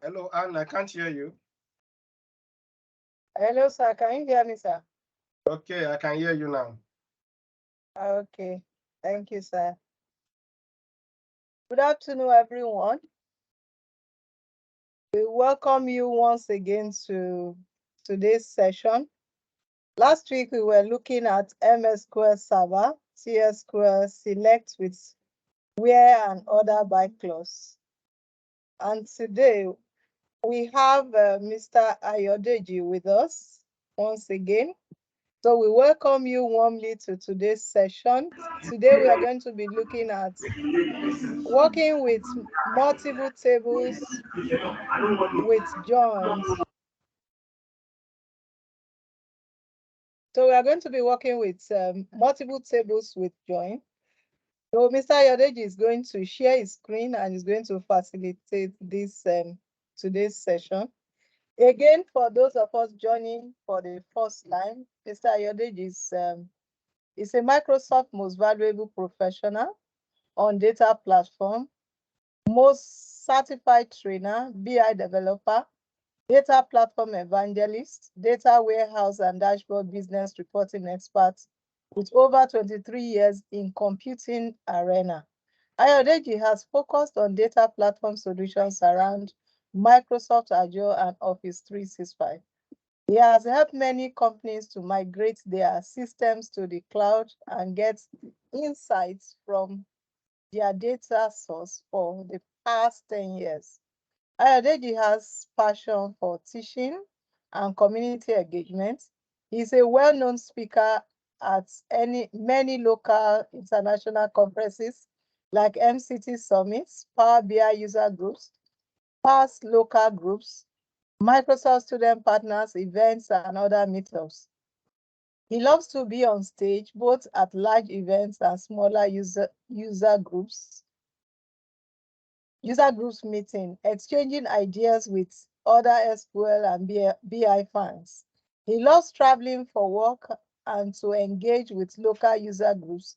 Hello, Anne, I can't hear you. Hello, sir. Can you hear me, sir? Okay, I can hear you now. Okay. Thank you, sir. Good afternoon, everyone. We welcome you once again to today's session. Last week, we were looking at SQL Server, SQL Select with where and other by clause. And today, we have Mr. Ayodeji with us once again. So we welcome you warmly to today's session. Today, we are going to be looking at working with multiple tables with joins. So we are going to be working with multiple tables with join. So Mr. Yodeji is going to share his screen and is going to facilitate this today's session. Again, for those of us joining for the first time, Mr. Yodeji is a Microsoft most valuable professional on data platform, most certified trainer, BI developer, data platform evangelist, data warehouse and dashboard business reporting expert with over 23 years in computing arena. Ayodeji has focused on data platform solutions around Microsoft Azure and Office 365. He has helped many companies to migrate their systems to the cloud and get insights from their data source for the past 10 years. Ayodeji has passion for teaching and community engagement. He's a well-known speaker at many local international conferences like MCT Summits, Power BI user groups, past local groups, Microsoft student partners, events, and other meetups. He loves to be on stage, both at large events and smaller user groups meeting, exchanging ideas with other SQL and BI fans. He loves traveling for work and to engage with local user groups.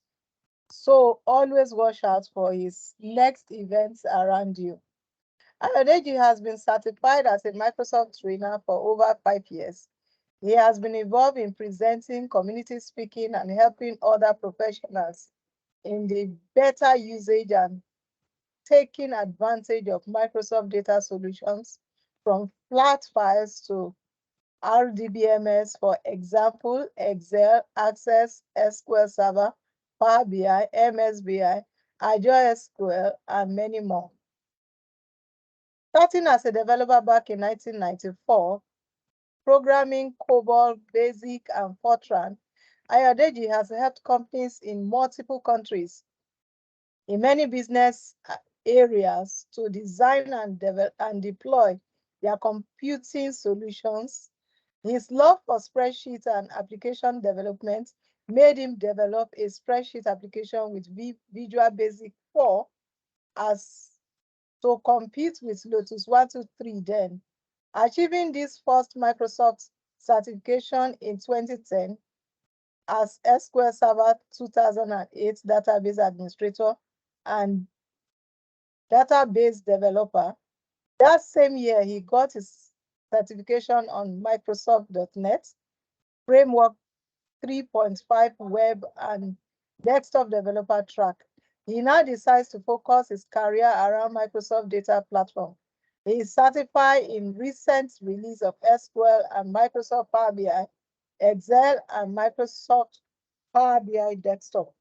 So always watch out for his next events around you. Ayodeji has been certified as a Microsoft trainer for over 5 years. He has been involved in presenting, community speaking, and helping other professionals in the better usage and taking advantage of Microsoft data solutions from flat files to RDBMS, for example, Excel, Access, SQL Server, Power BI, MSBI, Azure SQL, and many more. Starting as a developer back in 1994, programming COBOL, BASIC, and Fortran, Ayodeji has helped companies in multiple countries in many business areas to design and develop and deploy their computing solutions. His love for spreadsheet and application development made him develop a spreadsheet application with Visual Basic 4 as to compete with Lotus 123 then. Achieving this first Microsoft certification in 2010 as SQL Server 2008 database administrator and database developer. That same year, he got his certification on Microsoft.NET, Framework 3.5 Web and Desktop Developer track. He now decides to focus his career around Microsoft Data Platform. He is certified in recent release of SQL and Microsoft Power BI, Excel, and Microsoft Power BI Desktop.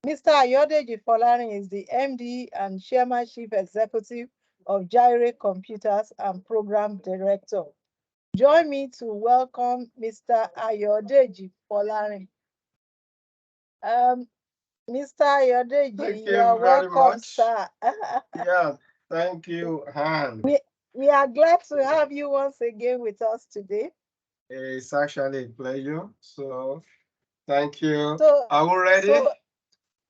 Mr. Ayodeji Folarin is the MD and Chairman Chief Executive of Gyre Computers and Program Director. Join me to welcome Mr. Ayodeji Folarin. Mr. Ayodeji, Thank you are you very welcome, much. sir. Yeah, thank you, Han. We are glad to have you once again with us today. It's actually a pleasure. So, thank you. So, Are we ready?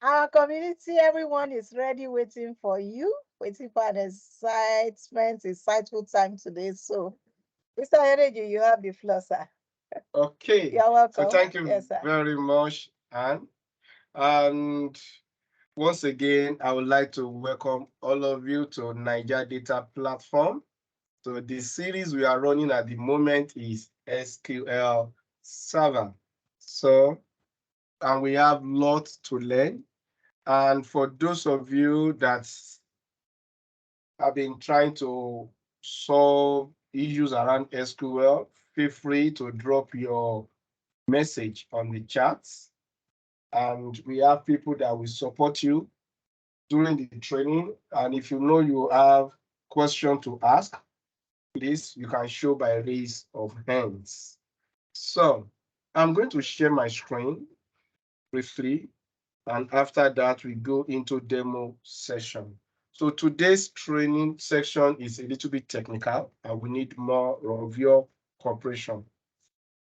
Our community, everyone is ready, waiting for you, waiting for an insightful time today. So, Mr. Ayodeji, you have the floor, sir. Okay. You're welcome. So, thank you Yes, sir. very much, Han. And once again, I would like to welcome all of you to Niger Data Platform. So the series we are running at the moment is SQL Server. So, and we have lots to learn. And for those of you that have been trying to solve issues around SQL, feel free to drop your message on the chat. And we have people that will support you during the training. And if you know you have question to ask, please, you can show by raise of hands. So I'm going to share my screen briefly, and after that, we go into demo session. So today's training section is a little bit technical, and we need more of your cooperation.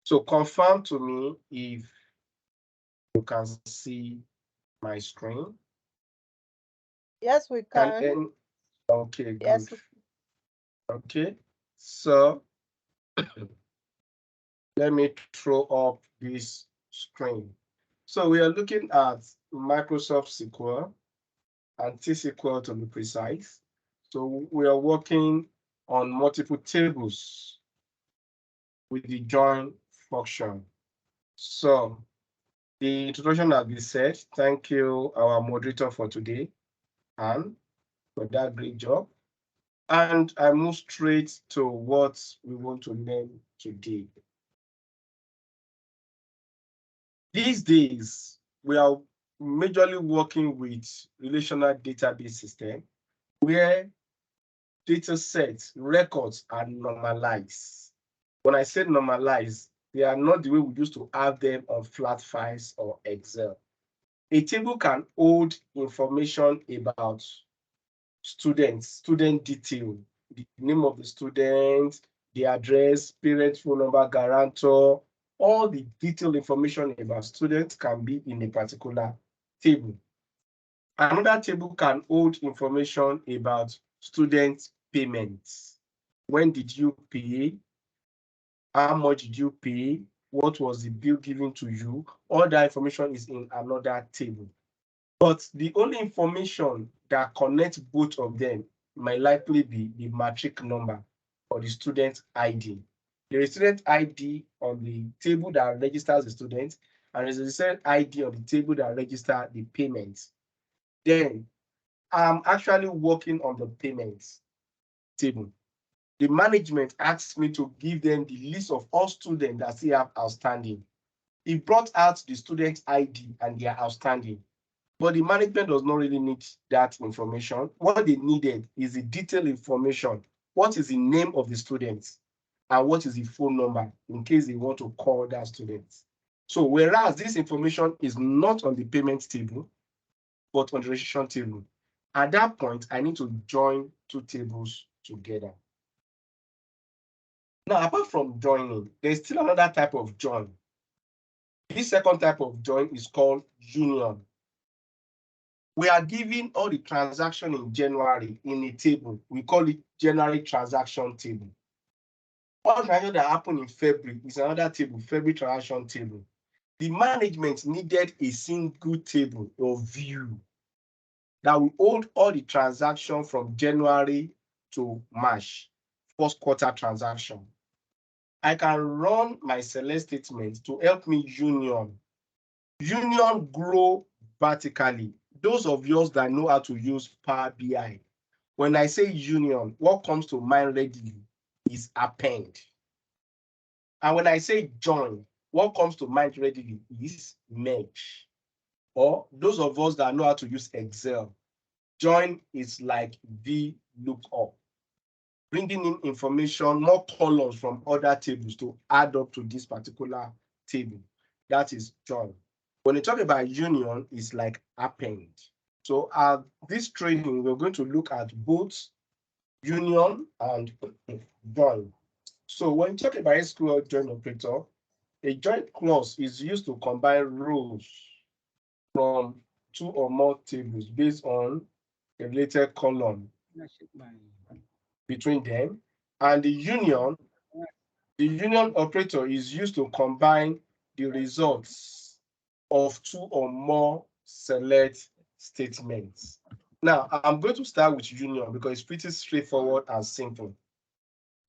So confirm to me if you can see my screen. Yes, we can. Then, okay, good. Yes. Okay, so let me throw up this screen. So we are looking at Microsoft SQL and T-SQL to be precise. So we are working on multiple tables with the join function. So the introduction has been said. Thank you, our moderator for today, Anne, for that great job. And I move straight to what we want to learn today. These days, we are majorly working with relational database system where data sets, records are normalized. When I say normalized, they are not the way we used to have them on flat files or Excel. A table can hold information about students, student detail, the name of the student, the address, parent phone number, guarantor, all the detailed information about students can be in a particular table. Another table can hold information about student payments. When did you pay? How much did you pay? What was the bill given to you? All that information is in another table. But the only information that connects both of them might likely be the matric number or the student ID. There is student ID on the table that registers the student, and there is a student ID on the table that registers the payments. Then I'm actually working on the payments table. The management asked me to give them the list of all students that still have outstanding. It brought out the student ID and their outstanding. But the management does not really need that information. What they needed is the detailed information. What is the name of the student? And what is the phone number in case they want to call that student? So whereas this information is not on the payment table, but on the registration table, at that point, I need to join two tables together. Now, apart from joining, there's still another type of join. This second type of join is called union. We are giving all the transaction in January in a table. We call it January transaction table. All transactions that happen in February is another table, February transaction table. The management needed a single table or view that will hold all the transactions from January to March, first quarter transaction. I can run my select statement to help me union. Union grow vertically. Those of yours that know how to use Power BI, when I say union, what comes to mind readily is append. And when I say join, what comes to mind readily is merge. Or those of us that know how to use Excel, join is like VLOOKUP, bringing in information, more columns from other tables to add up to this particular table. That is join. When you talk about union, it's like append. So this training, we're going to look at both union and join. So when you talk about SQL join operator, a join clause is used to combine rows from two or more tables based on a related column between them. And the union operator is used to combine the results of two or more select statements. Now, I'm going to start with union because it's pretty straightforward and simple.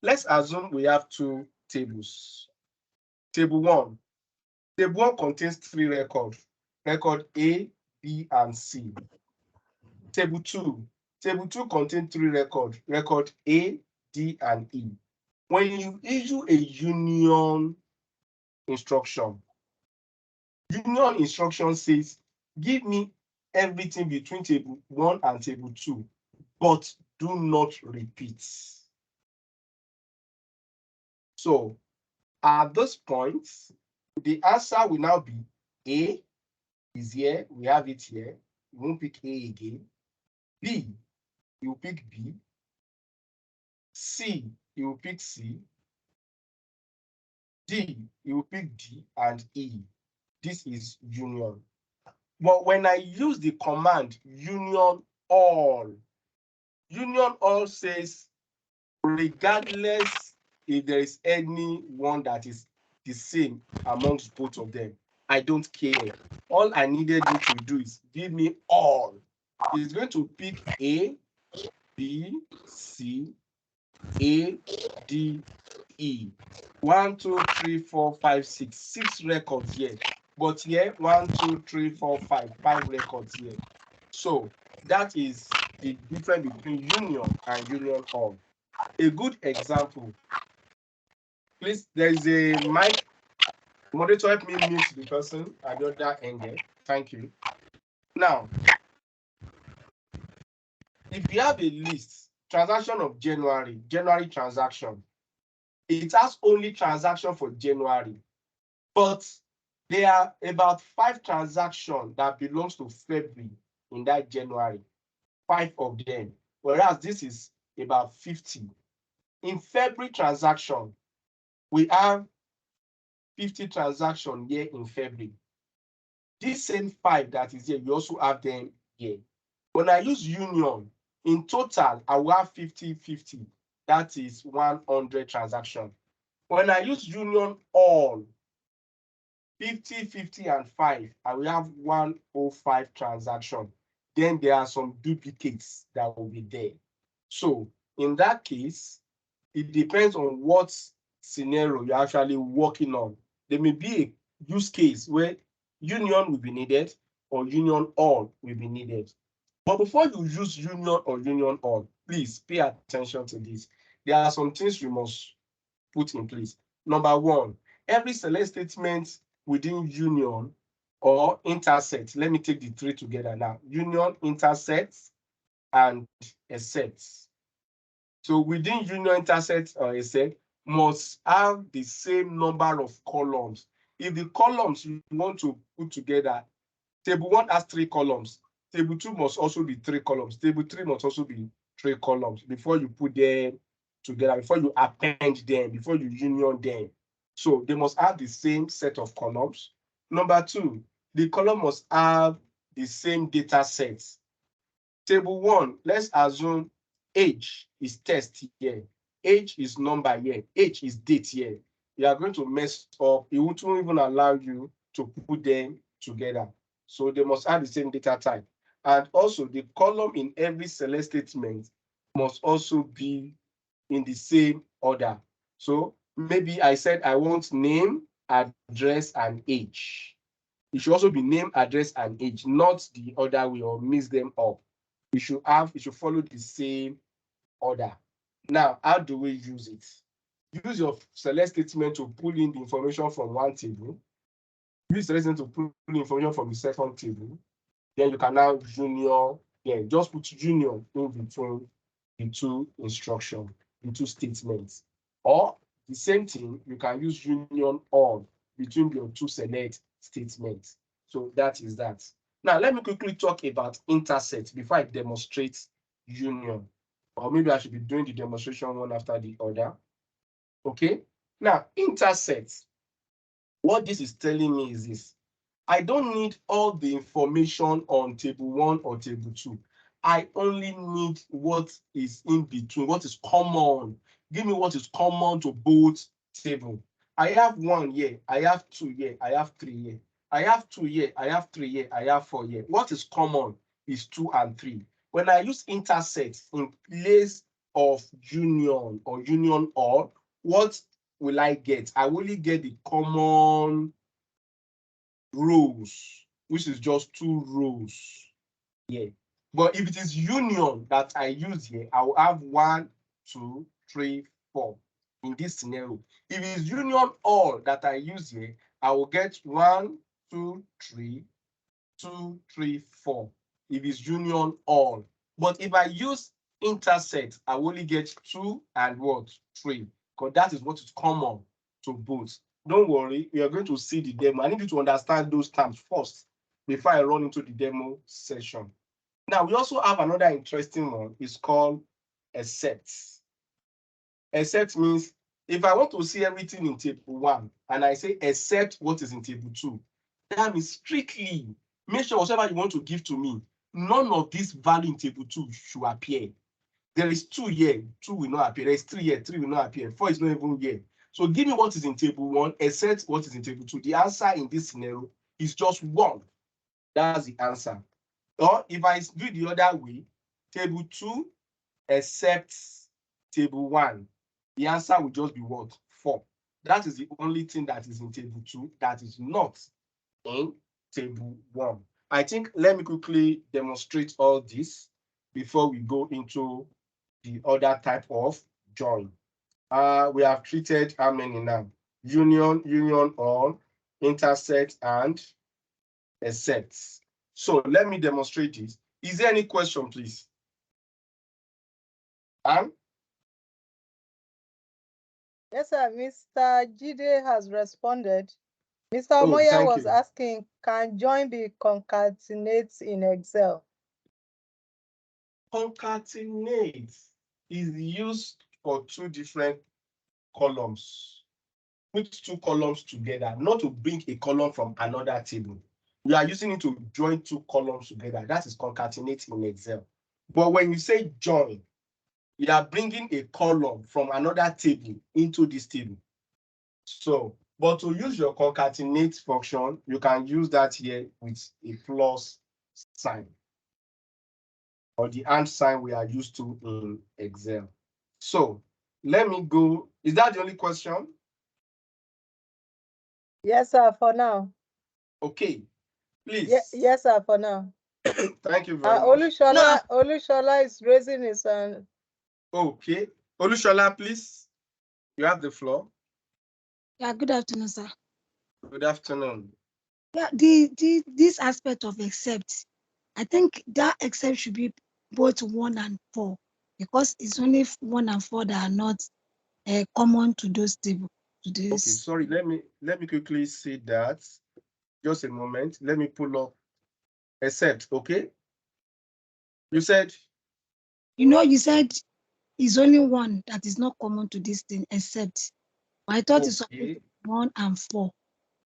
let's assume we have two tables. Table 1. Table 1 contains 3 records. Record A, B, and C. Table 2. Table 2 contains 3 records. Record A, D, and E. When you issue a union instruction, union instruction says, give me everything between table 1 and table 2, but do not repeat. So at this point, the answer will now be A is here. We have it here. You won't pick A again. B, you pick B. C, you will pick C. D, you will pick D, and E. This is union. But when I use the command union all says, regardless if there is any one that is the same amongst both of them, I don't care. All I needed you to do is give me all. It's going to pick A, B, C, A, D, E. 1, 2, 3, 4, 5, 6. 6 records here. But here, 1, 2, 3, 4, 5. 5 records here. So that is the difference between union and union all. A good example. Please, there is a mic. Moderator, help me mute the person at the other end there. Thank you. Now, if you have a list, transaction of January transaction, it has only transaction for January, but there are about 5 transactions that belongs to February in that January, 5 of them, whereas this is about 50. In February transaction, we have 50 transactions here in February. This same 5 that is here, you also have them here. When I use union, in total, I will have 50-50. That is 100 transactions. When I use union all, 50, 50, and 5, I will have 105 transactions. Then there are some duplicates that will be there. So in that case, it depends on what scenario you're actually working on. There may be a use case where union will be needed or union all will be needed. But before you use union or union all, please pay attention to this. There are some things you must put in place. Number 1, every select statement within union or intersect, let me take the 3 together now, union, intersect, and except. So within union, intersect, or except must have the same number of columns. If the columns you want to put together, table 1 has 3 columns, table 2 must also be 3 columns, table 3 must also be 3 columns before you put them together, before you append them, before you union them. So they must have the same set of columns. Number 2, the column must have the same data sets. Table 1, let's assume age is text here, age is number here, age is date here. You are going to mess up. It won't even allow you to put them together. So they must have the same data type. And also the column in every select statement must also be in the same order. So maybe I said I want name, address, and age. It should also be name, address, and age, not the other way or mix them up. It should follow the same order. Now, how do we use it? Use your select statement to pull in the information from one table. Use select statement to pull information from the second table. Then you can now union. Then just put union in between the 2 instructions, the 2 statements. Or the same thing, you can use union all between your 2 select statements. So that is that. Now, let me quickly talk about intersect before I demonstrate union. Or maybe I should be doing the demonstration one after the other. Okay. Now, intersect. What this is telling me is this. I don't need all the information on table 1 or table 2. I only need what is in between, what is common. Give me what is common to both tables. I have 1 here, I have 2 here, I have 3 here. I have 2 here, I have 3 here, I have 4 here. What is common is 2 and 3. When I use intersect in place of union or union all, what will I get? I will only get the common rows, which is just 2 rows here. But if it is union that I use here, I will have 1, 2, 3, 4 in this scenario. If it is union all that I use here, I will get 1, 2, 3, 2, 3, 4. If it's union all. But if I use intersect, I will only get 2 and what? 3. Because that is what is common to both. Don't worry, we are going to see the demo. I need you to understand those terms first before I run into the demo session. Now, we also have another interesting one. It's called except. Except means if I want to see everything in table 1 and I say except what is in table 2, that means strictly make sure whatever you want to give to me, none of this value in table 2 should appear. There is 2 here, 2 will not appear. There is 3 here, 3 will not appear. 4 is not even here. So give me what is in table 1, except what is in table 2. The answer in this scenario is just 1. That's the answer. Or if I do it the other way, table 2 except table 1, the answer will just be what? 4. That is the only thing that is in table 2 that is not in table 1. I think let me quickly demonstrate all this before we go into the other type of join. We have treated how many now? Union, union all, intersect, and except. So let me demonstrate this. Is there any question, please? Yes, sir. Mr. Jide has responded. Mr. Omoya thank was you. asking, can join be concatenate in Excel? Concatenate is used for 2 different columns. Put 2 columns together, not to bring a column from another table. We are using it to join 2 columns together. That is concatenate in Excel. But when you say join, you are bringing a column from another table into this table. So, but to use your concatenate function, you can use that here with a plus sign, or the and sign we are used to in Excel. So let me go. Is that the only question? Yes, sir, for now. Okay, please. Yes, sir, for now. Thank you very much. Olushola is raising his hand. Okay. Olushola, please. You have the floor. Yeah, good afternoon, sir. Good afternoon. Yeah, this aspect of except, I think that except should be both 1 and 4, because it's only 1 and 4 that are not common to those tables. Okay, sorry, let me quickly see that. Just a moment. Let me pull up except, okay? You said? You said it's only 1 that is not common to this thing, except. I thought it's supposed to be 1 and 4.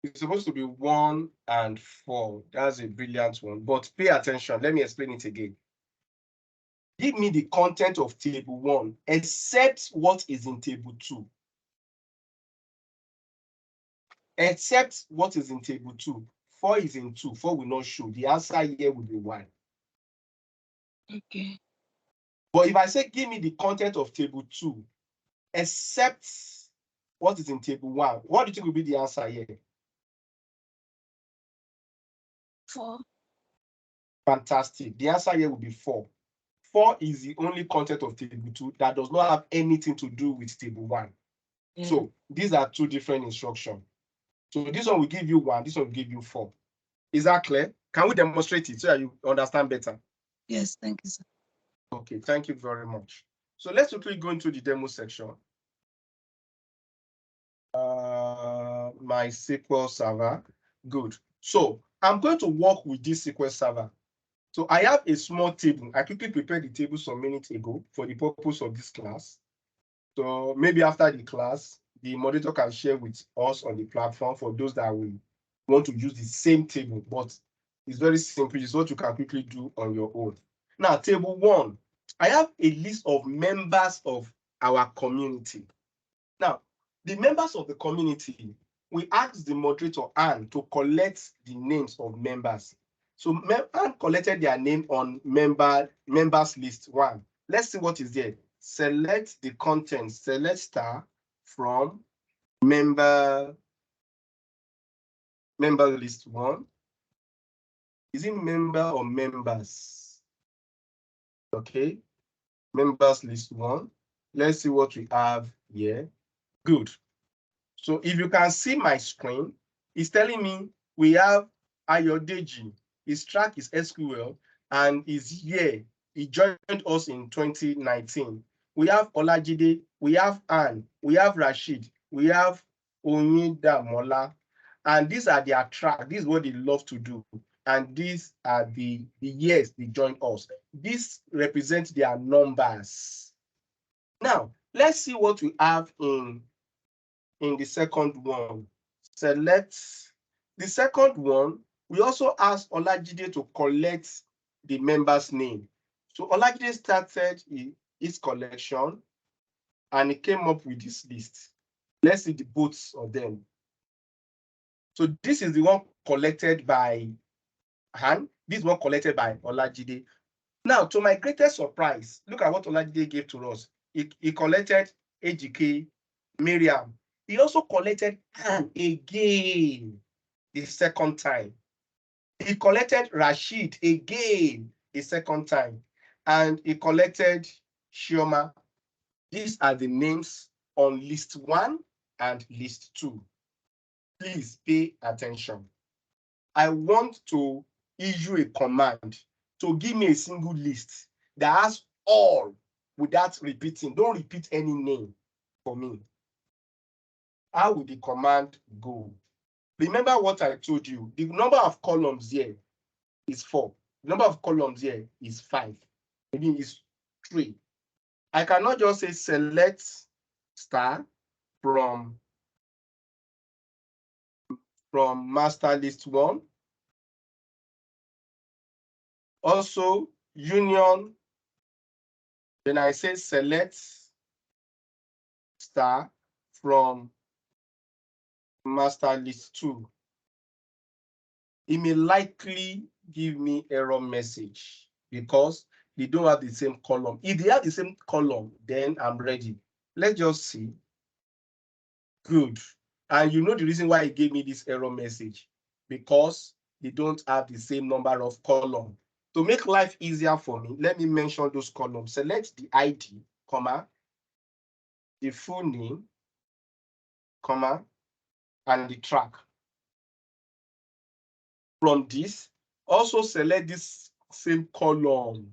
It's supposed to be 1 and 4. That's a brilliant one. But pay attention. Let me explain it again. Give me the content of table 1, except what is in table 2. Except what is in table 2. 4 is in 2. 4 will not show. The answer here will be 1. Okay. But if I say give me the content of table 2, except what is in table 1, what do you think will be the answer here? 4. Fantastic. The answer here will be 4. 4 is the only content of table 2 that does not have anything to do with table 1. Yeah. So these are 2 different instructions. So this one will give you 1, this one will give you 4. Is that clear? Can we demonstrate it so that you understand better? Yes, thank you, sir. Okay, thank you very much. So let's quickly go into the demo section. My SQL Server. Good. So I'm going to work with this SQL Server. So I have a small table. I quickly prepared the table some minutes ago for the purpose of this class. So maybe after the class, the moderator can share with us on the platform for those that will want to use the same table, but it's very simple. It's what you can quickly do on your own. Now, table 1, I have a list of members of our community. Now, the members of the community, we asked the moderator, Anne, to collect the names of members. So Anne collected their name on members list 1. Let's see what is there. select the content, select star from member list 1. Is it member or members? Okay, members list 1. Let's see what we have here. Good. So if you can see my screen, it's telling me we have Ayodeji. His track is SQL and is here. He joined us in 2019. We have Olajide, we have Anne, we have Rashid, we have Onyidamola, and these are their track. This is what they love to do. And these are the years they joined us. This represents their numbers. Now, let's see what we have in the second one. Select the second one. We also asked Olajide to collect the member's name. So Olajide started his collection and he came up with this list. Let's see the both of them. So this is the one collected by Han. This one collected by Olajide. Now, to my greatest surprise, look at what Olajide gave to us. He collected AGK, Miriam. He also collected Anne again the second time. He collected Rashid again the second time. And he collected Shioma. These are the names on list 1 and list 2. Please pay attention. I want to issue a command to give me a single list that has all without repeating. Don't repeat any name for me. How will the command go? Remember what I told you. The number of columns here is 4. The number of columns here is 5. Maybe it's 3. I cannot just say select star from master list 1. Also union. Then I say select star from master list 2. It may likely give me error message because they don't have the same column. If they have the same column, then I'm ready. Let's just see. Good. And you know the reason why it gave me this error message, because they don't have the same number of columns. To make life easier for me, let me mention those columns. Select the ID, comma, the full name, comma, and the track. From this, also select this same column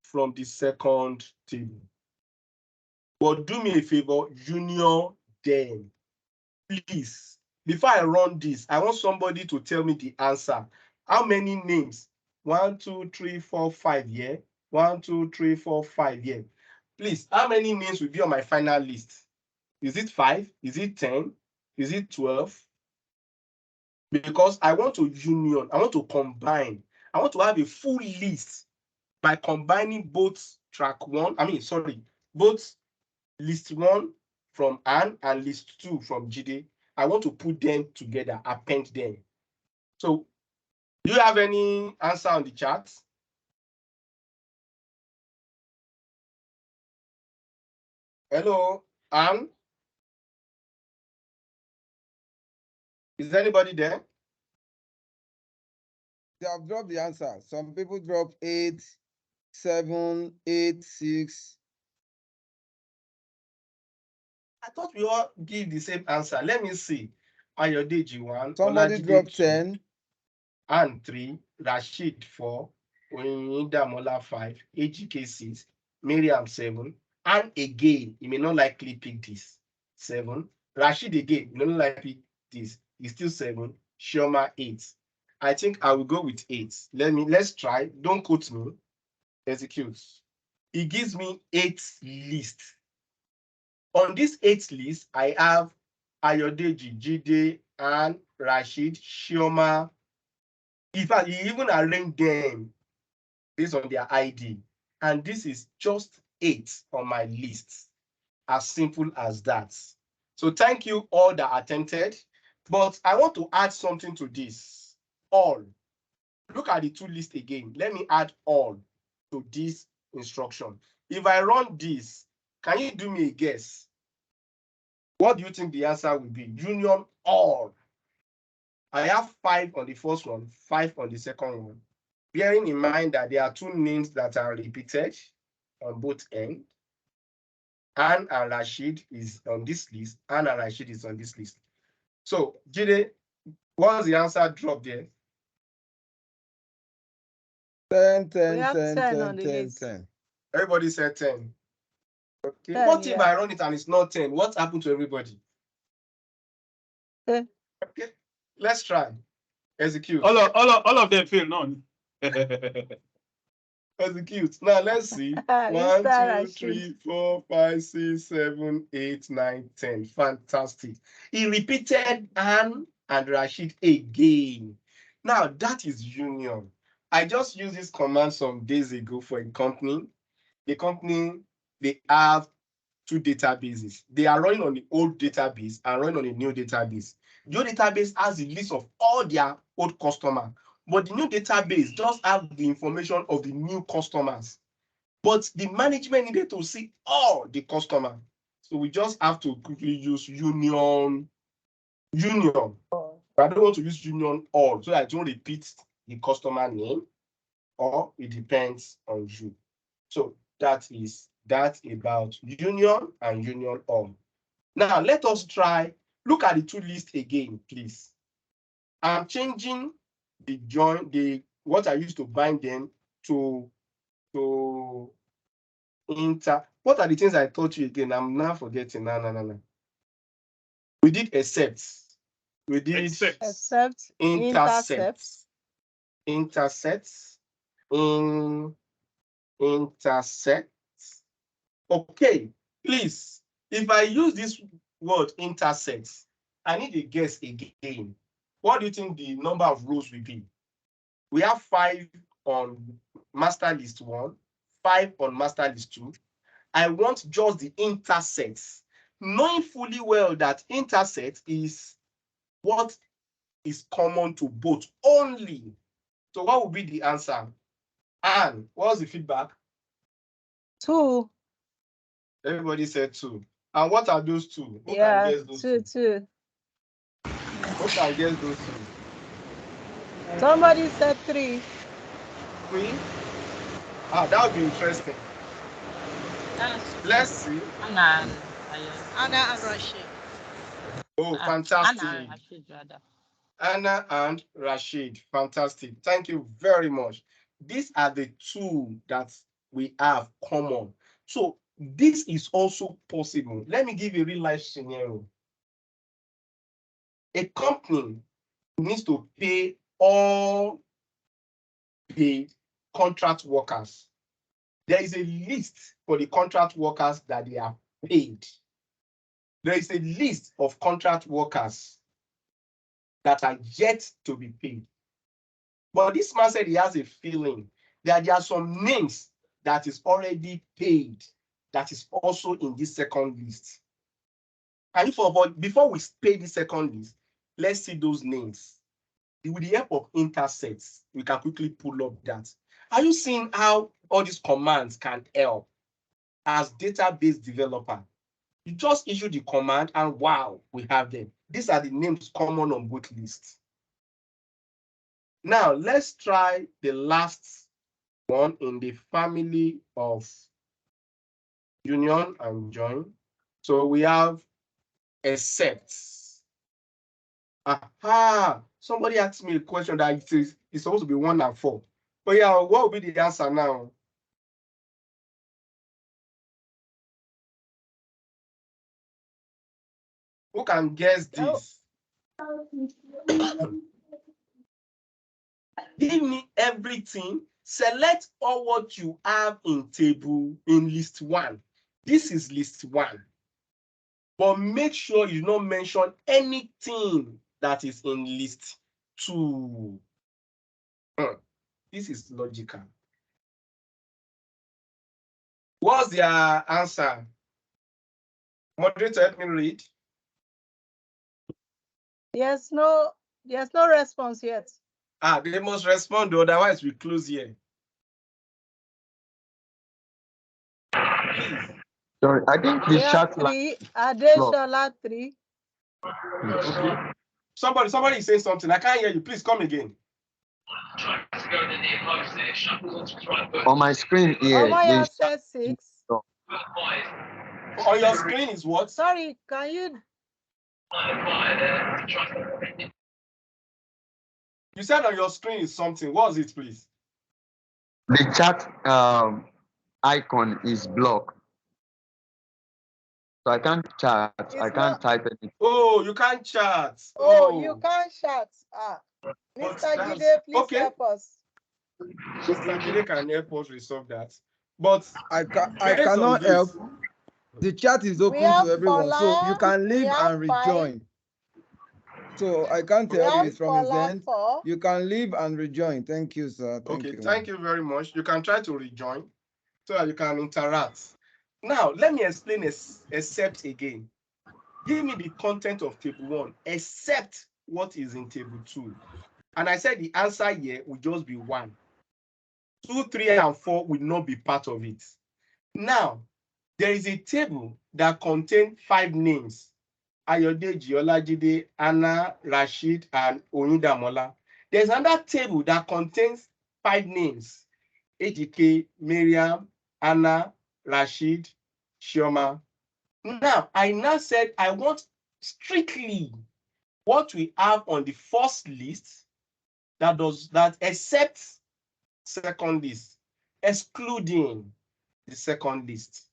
from the second table. But do me a favor, union them. Please, before I run this, I want somebody to tell me the answer. How many names? 1, 2, 3, 4, 5 here. 1, 2, 3, 4, 5 here. Please, how many names will be on my final list? Is it 5? Is it 10? Is it 12? Because I want to union, I want to combine. I want to have a full list by combining both both list 1 from Anne and list 2 from Jide. I want to put them together, append them. So, do you have any answer on the chat? Hello, Anne? Is anybody there? They have dropped the answer. Some people dropped 8, 7, 8, 6. I thought we all give the same answer. Let me see. Ayodeji 1. Somebody Olajide dropped 2, 10. Anne 3, Rashid 4, Oyindamola 5, AGK 6, Miriam 7, Anne again, he may not likely pick this, 7. Rashid again, he may not likely pick this, he's still 7. Shioma 8. I think I will go with 8. Let's try. Don't quote me. Execute. It gives me 8 lists. On this 8 list, I have Ayodeji, Jide, Anne, Rashid, Shioma. In fact, he even arranged them based on their ID. And this is just 8 on my list. As simple as that. So thank you all that attempted. But I want to add something to this. All. Look at the 2 lists again. Let me add all to this instruction. If I run this, can you do me a guess? What do you think the answer will be? Union all. I have 5 on the first one, 5 on the second one. Bearing in mind that there are 2 names that are repeated on both ends. Anne and Rashid is on this list. Anne and Rashid is on this list. So, Jide, what's the answer drop there? 10, 10, We have 10, 10 10, on the 10, list. 10. Everybody said 10. Okay. 10, What if yeah. I run it and it's not 10? What happened to everybody? Eh. Okay, let's try. Execute. All of them fail, none. Execute. Now let's see. 1, Mr. 2, Rashid. 3, 4, 5, 6, 7, 8, 9, 10. Fantastic. He repeated Anne and Rashid again. Now that is union. I just used this command some days ago for a company. The company, they have 2 databases. They are running on the old database and running on the new database. The old database has a list of all their old customers, but the new database just has the information of the new customers. But the management needed to see all the customers. So we just have to quickly use union. I don't want to use union all, so I don't repeat the customer name, or it depends on you. So that is that about union and union all. Now let us try, look at the 2 lists again, please. I'm changing the join, what I used to bind them to inter. What are the things I taught you again? I'm now forgetting. No. We did except. We did Except, intercepts. Intersects. Okay, please, if I use this word intersects, I need a guess again. What do you think the number of rows will be? We have 5 on master list 1, 5 on master list 2. I want just the intersects, knowing fully well that intersect is what is common to both only. So what would be the answer? Anne, what's the feedback? 2. Everybody said 2. And what are those 2? Who Yeah, can guess those 2, 2. Who can guess those 2? Somebody said 3. 3? Ah, that would be interesting. Let's see. Anna and Rashid. Oh, fantastic. Anna and Rashid, rather. Anna and Rashid. Fantastic. Thank you very much. These are the 2 that we have common. So this is also possible. Let me give you a real life scenario. A company needs to pay all the contract workers. There is a list for the contract workers that they are paid. There is a list of contract workers that are yet to be paid. But this man said he has a feeling that there are some names that is already paid that is also in this second list. And before we pay the second list, let's see those names. With the help of intersects, we can quickly pull up that. Are you seeing how all these commands can help as database developer? You just issue the command and wow, we have them. These are the names common on both lists. Now, let's try the last one in the family of union and join. So we have excepts. Aha! Somebody asked me a question that it's supposed to be 1 and 4. But yeah, what will be the answer now? Who can guess this? Give me everything. Select all what you have in list 1. This is list 1. But make sure you don't mention anything that is in list 2. This is logical. What's their answer? Moderator, help me read. There's no response yet. They must respond, otherwise we close here. please. Sorry, I think We the have chat line. 3. Adeshola 3. Okay. Somebody is saying something. I can't hear you. Please come again. On my screen here, Omaya the says 6. On your screen is what? Sorry, can you? You said on your screen is something. What was it, please? chat icon is blocked. So I can't chat. I can't type anything. Oh, you can't chat. Oh, you can't chat. Mr. Jide, please help us. Mr. Jide can help us resolve that. But I based on cannot this, help. The chat is open to everyone, so you can leave and rejoin. So I can't help it from his end. You can leave and rejoin. Thank you, sir. Thank you. Thank you very much. You can try to rejoin so that you can interact. Now, let me explain except again. Give me the content of table 1, except what is in table 2. And I said the answer here will just be 1. 2, 3, and 4 will not be part of it. Now, there is a table that contains 5 names. Ayodeji, Olajide, Anna, Rashid, and Oyindamola. There's another table that contains 5 names. Ejike, Miriam, Anna, Rashid, Shioma. Now, I now said I want strictly what we have on the first list that except second list, excluding the second list.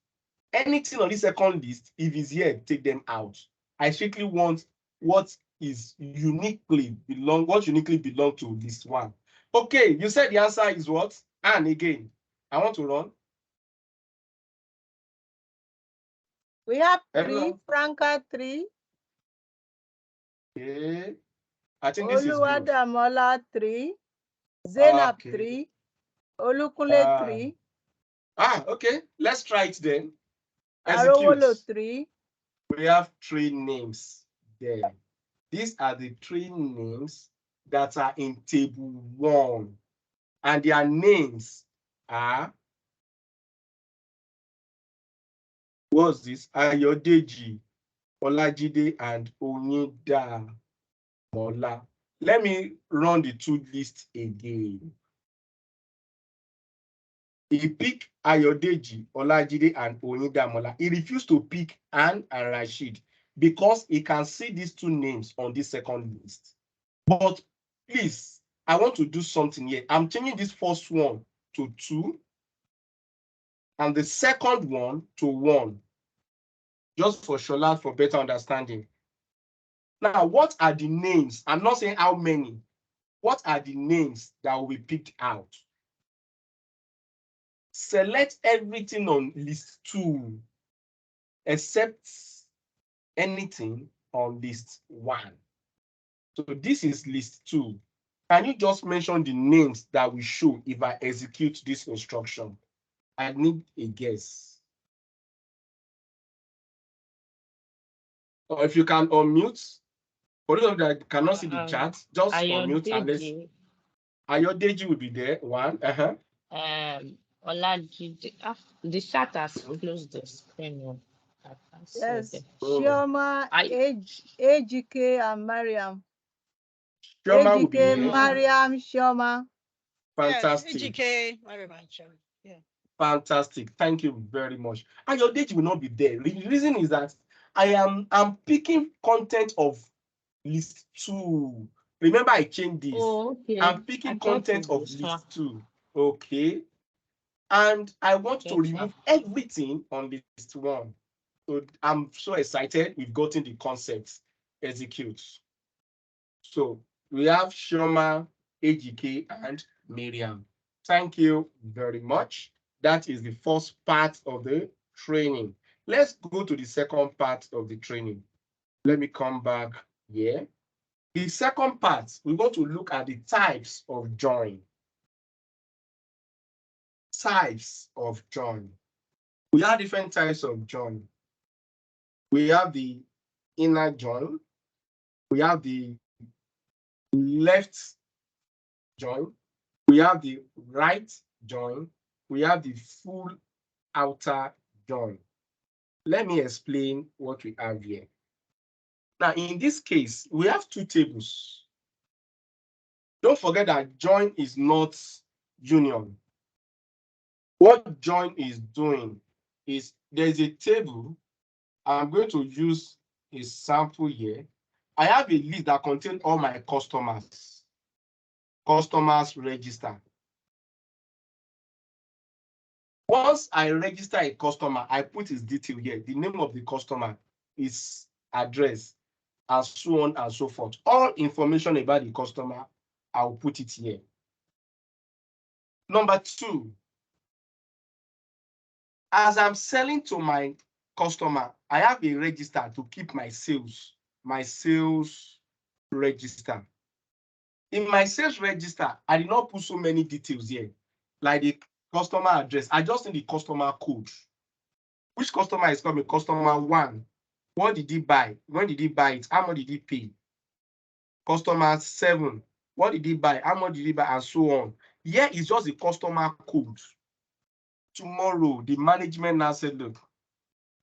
Anything on the second list, if it's here, take them out. I strictly want what uniquely belong to this one. Okay, you said the answer is what? And again, I want to run. We have 3, Franca 3. Okay. I think this is good. Oluwadamola 3. Zainab 3. Olukunle 3. Okay. Let's try it then. Arowolo 3. We have 3 names there. These are the 3 names that are in table 1. And their names are, what's this? Ayodeji, Olajide, and Oyindamola. Let me run the 2 lists again. He picked Ayodeji, Olajide, and Oyindamola. He refused to pick Anne and Rashid because he can see these 2 names on this second list. But please, I want to do something here. I'm changing this first one to 2 and the second one to 1, just for Shola, for better understanding. Now, what are the names? I'm not saying how many. What are the names that will be picked out? Select everything on list 2 except anything on list 1. So this is list 2. Can you just mention the names that will show if I execute this instruction? I need a guess. Or if you can unmute, for those that cannot see the chat, just unmute and let's. Ayodeji will be there. 1. Olajide. The chat has closed the screen. Yes, Shioma, Ejike, and Mariam. Shioma will be there. Mariam, Shioma. Fantastic. Yes, Ejike, Mariam, and Shioma. Yeah. Fantastic. Thank you very much. Ayodeji will not be there. The reason is that I'm picking content of list 2. Remember, I changed this. Oh, okay. I'm picking content of list 2. Okay. And I want to remove everything on list 1. So I'm so excited. We've gotten the concept. Execute. So we have Shoma, Ejike, and Miriam. Thank you very much. That is the first part of the training. Let's go to the second part of the training. Let me come back here. The second part, we're going to look at the types of join. Types of join. We have different types of join. We have the inner join. We have the left join. We have the right join. We have the full outer join. Let me explain what we have here. Now, in this case, we have two tables. Don't forget that join is not union. What join is doing is there's a table. I'm going to use a sample here. I have a list that contains all my customers. Customers register. Once I register a customer, I put his detail here. The name of the customer, his address, and so on and so forth. All information about the customer, I'll put it here. Number two, as I'm selling to my customer, I have a register to keep my sales register. In my sales register, I did not put so many details here, like the customer address. I just need the customer code. Which customer is coming? Customer 1. What did he buy? When did he buy it? How much did he pay? Customer 7. What did he buy? How much did he buy? And so on. Here is just the customer code. Tomorrow, the management now said, look,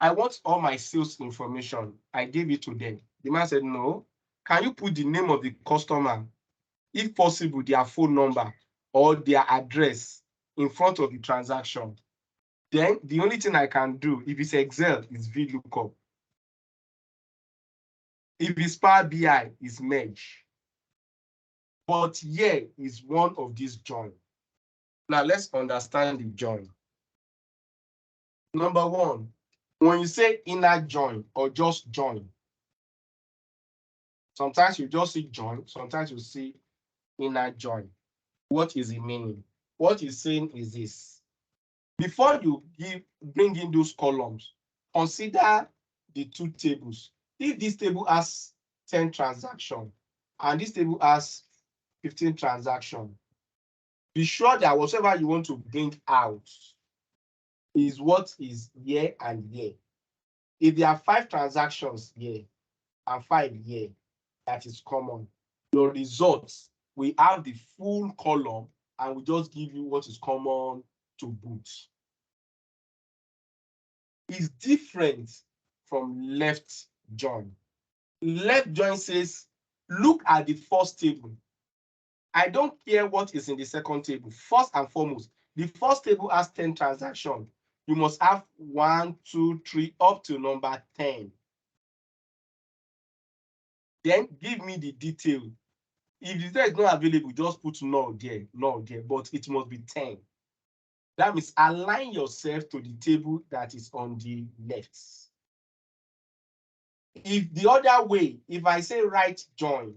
I want all my sales information. I gave it to them. The man said, no. Can you put the name of the customer, if possible, their phone number or their address in front of the transaction? Then the only thing I can do, if it's Excel, is VLOOKUP. If it's Power BI, is merge. But here is one of these join. Now let's understand the join. Number one, when you say inner join or just join, sometimes you just see join, sometimes you see inner join. What is the meaning? What he's saying is this. Before you bring in those columns, consider the two tables. If this table has 10 transactions and this table has 15 transactions, be sure that whatever you want to bring out is what is here and here. If there are 5 transactions here and 5 here, that is common. Your results, we have the full column and we just give you what is common to boot. Is different from left join. Left join says, look at the first table. I don't care what is in the second table. First and foremost, the first table has 10 transactions. You must have 1, 2, 3, up to number 10. Then give me the detail. If the detail is not available, just put null there, but it must be 10. That means align yourself to the table that is on the left. If the other way, if I say right join,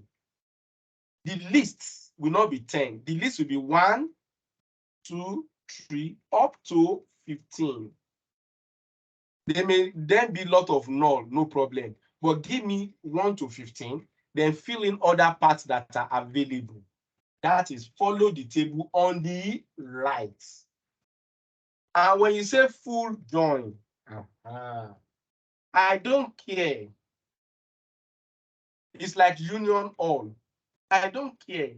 the list will not be 10. The list will be 1, 2, 3, up to 15. There may then be a lot of null, no problem. But give me 1 to 15, then fill in other parts that are available. That is, follow the table on the right. And when you say full join, I don't care. It's like union all. I don't care.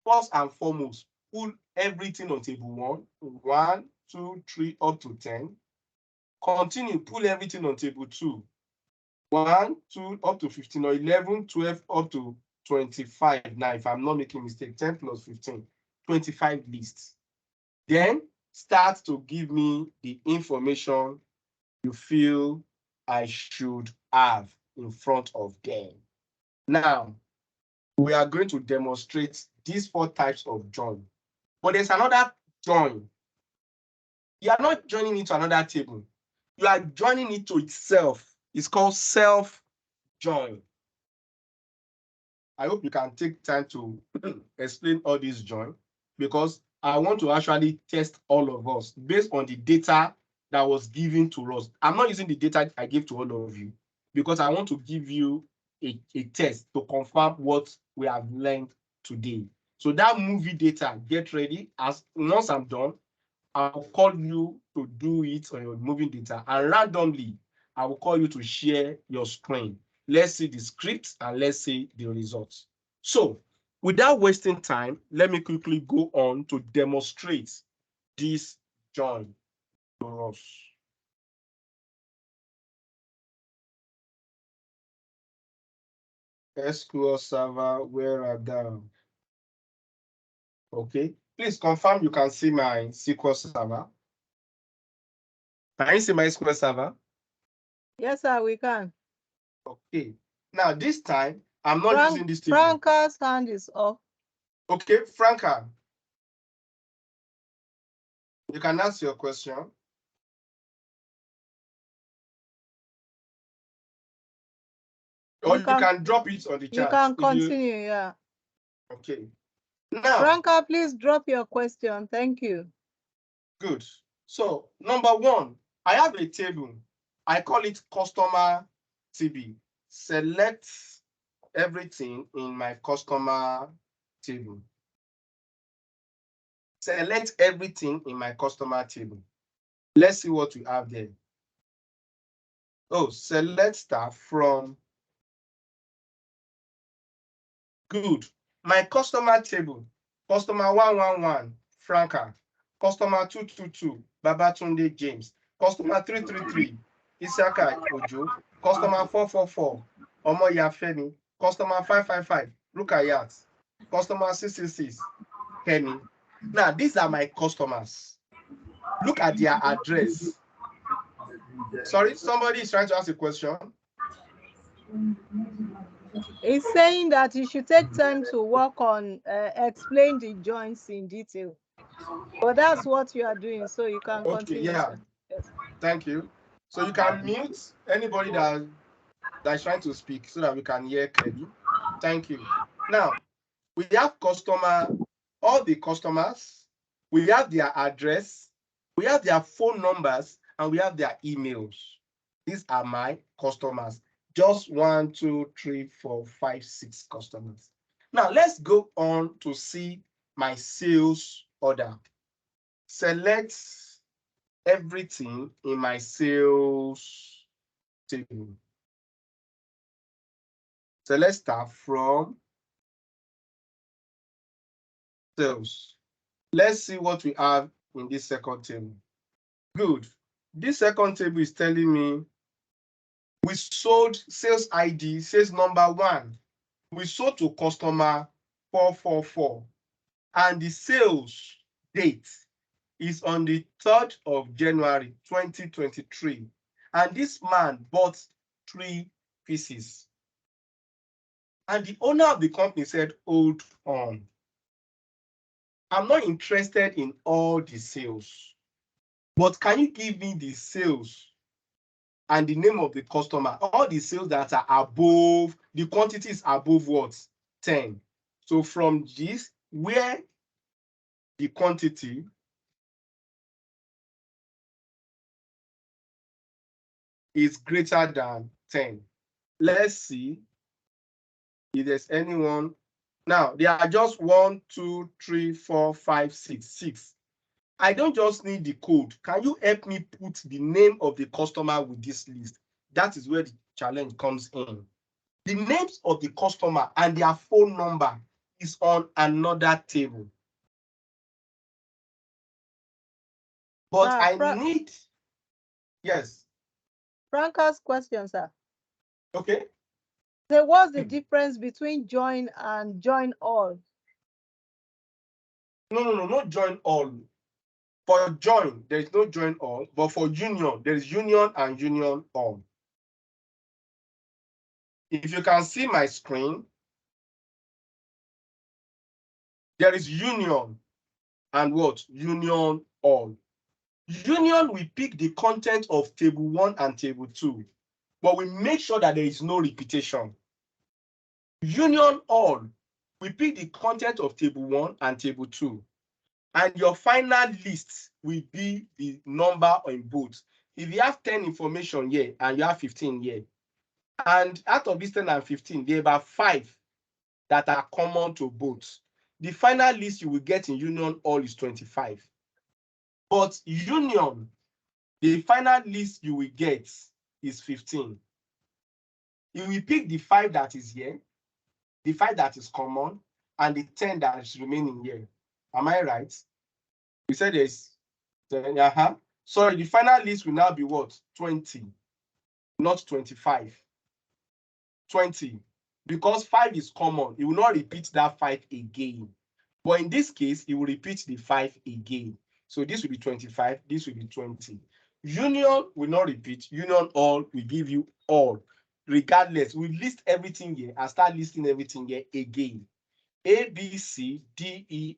First and foremost, pull everything on table 1, 1, 2, 3, up to 10. Continue, pull everything on table 2, 1, 2, up to 15, or 11, 12, up to 25. Now, if I'm not making a mistake, 10 plus 15, 25 lists. Then start to give me the information you feel I should have in front of them. Now, we are going to demonstrate these 4 types of join. But there's another join. You are not joining it to another table. You are joining it to itself. It's called self-join. I hope you can take time to explain all these join, because I want to actually test all of us based on the data that was given to us. I'm not using the data I gave to all of you because I want to give you a test to confirm what we have learned today. So that movie data, get ready. Once I'm done, I'll call you to do it on your moving data, and randomly, I will call you to share your screen. Let's see the script and let's see the results. So, without wasting time, let me quickly go on to demonstrate this join to us. SQL Server, where are thou? Okay, please confirm you can see my SQL Server. Can you see my SQL Server? Yes, sir, we can. Okay, now this time I'm not using this table. Franca's hand is up. Okay, Franca, you can ask your question. Or you can drop it on the chat. You can continue, yeah. Okay. Now, Franca, please drop your question. Thank you. Good. So, number one, I have a table. I call it customer TB. Select everything in my customer table. Select everything in my customer table. Let's see what we have there. Oh, select staff from. Good. My customer table. Customer 111, Franca. Customer 222, Babatunde James. Customer 333, Isaka Ojo. Customer 444, Omoya Femi. Customer 555, Rukayat. Customer 666, Kenny. Now, these are my customers. Look at their address. Sorry, somebody is trying to ask a question. It's saying that you should take time to work on explain the joins in detail. But that's what you are doing, so you can continue. Yeah. Yes. Thank you. So you can mute anybody that's trying to speak so that we can hear clearly. Thank you. Now, we have all the customers, we have their address, we have their phone numbers, and we have their emails. These are my customers. Just 1, 2, 3, 4, 5, 6 customers. Now, let's go on to see my sales order. Select everything in my sales table. So let's start from sales. Let's see what we have in this second table. Good. This second table is telling me we sold sales ID, sales number 1. We sold to customer 444. And the sales date is on the 3rd of January 2023. And this man bought 3 pieces. And the owner of the company said, hold on. I'm not interested in all the sales, but can you give me the sales and the name of the customer? All the sales that are above, the quantity is above what? 10. So from this, where the quantity is greater than 10. Let's see if there's anyone. Now, there are just 1, 2, 3, 4, 5, 6. I don't just need the code. Can you help me put the name of the customer with this list? That is where the challenge comes in. The names of the customer and their phone number is on another table. But I need, yes. Franca's question, sir. Okay. So what's the difference between join and join all? No, not join all. For join, there is no join all, but for union, there is union and union all. If you can see my screen, there is union and what? Union all. Union, we pick the content of table 1 and table 2, but we make sure that there is no repetition. Union all, we pick the content of table 1 and table 2. And your final list will be the number in both. If you have 10 information here and you have 15 here, and out of this 10 and 15, there are about 5 that are common to both. The final list you will get in union all is 25. But union, the final list you will get is 15. You will pick the 5 that is here, the 5 that is common, and the 10 that is remaining here. Am I right? We said there's 10. Sorry, the final list will now be what? 20, not 25. 20. Because 5 is common, it will not repeat that 5 again. But in this case, it will repeat the 5 again. So this will be 25, this will be 20. Union will not repeat. Union all will give you all. Regardless, we list everything here and start listing everything here again. A, B, C, D, E,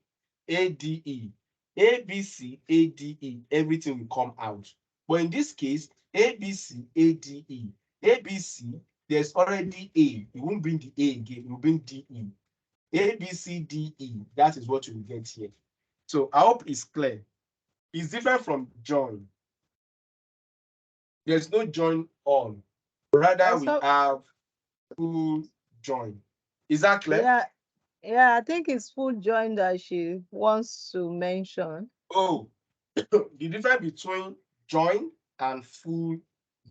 A, D, E. A, B, C, A, D, E. Everything will come out. But in this case, A, B, C, A, D, E. A, B, C, there's already A. You won't bring the A again. You bring D, E. A, B, C, D, E. That is what you will get here. So I hope it's clear. It's different from join. There's no join all. Rather, we have full join. Is that clear? Yeah, I think it's full join that she wants to mention. Oh, the difference between join and full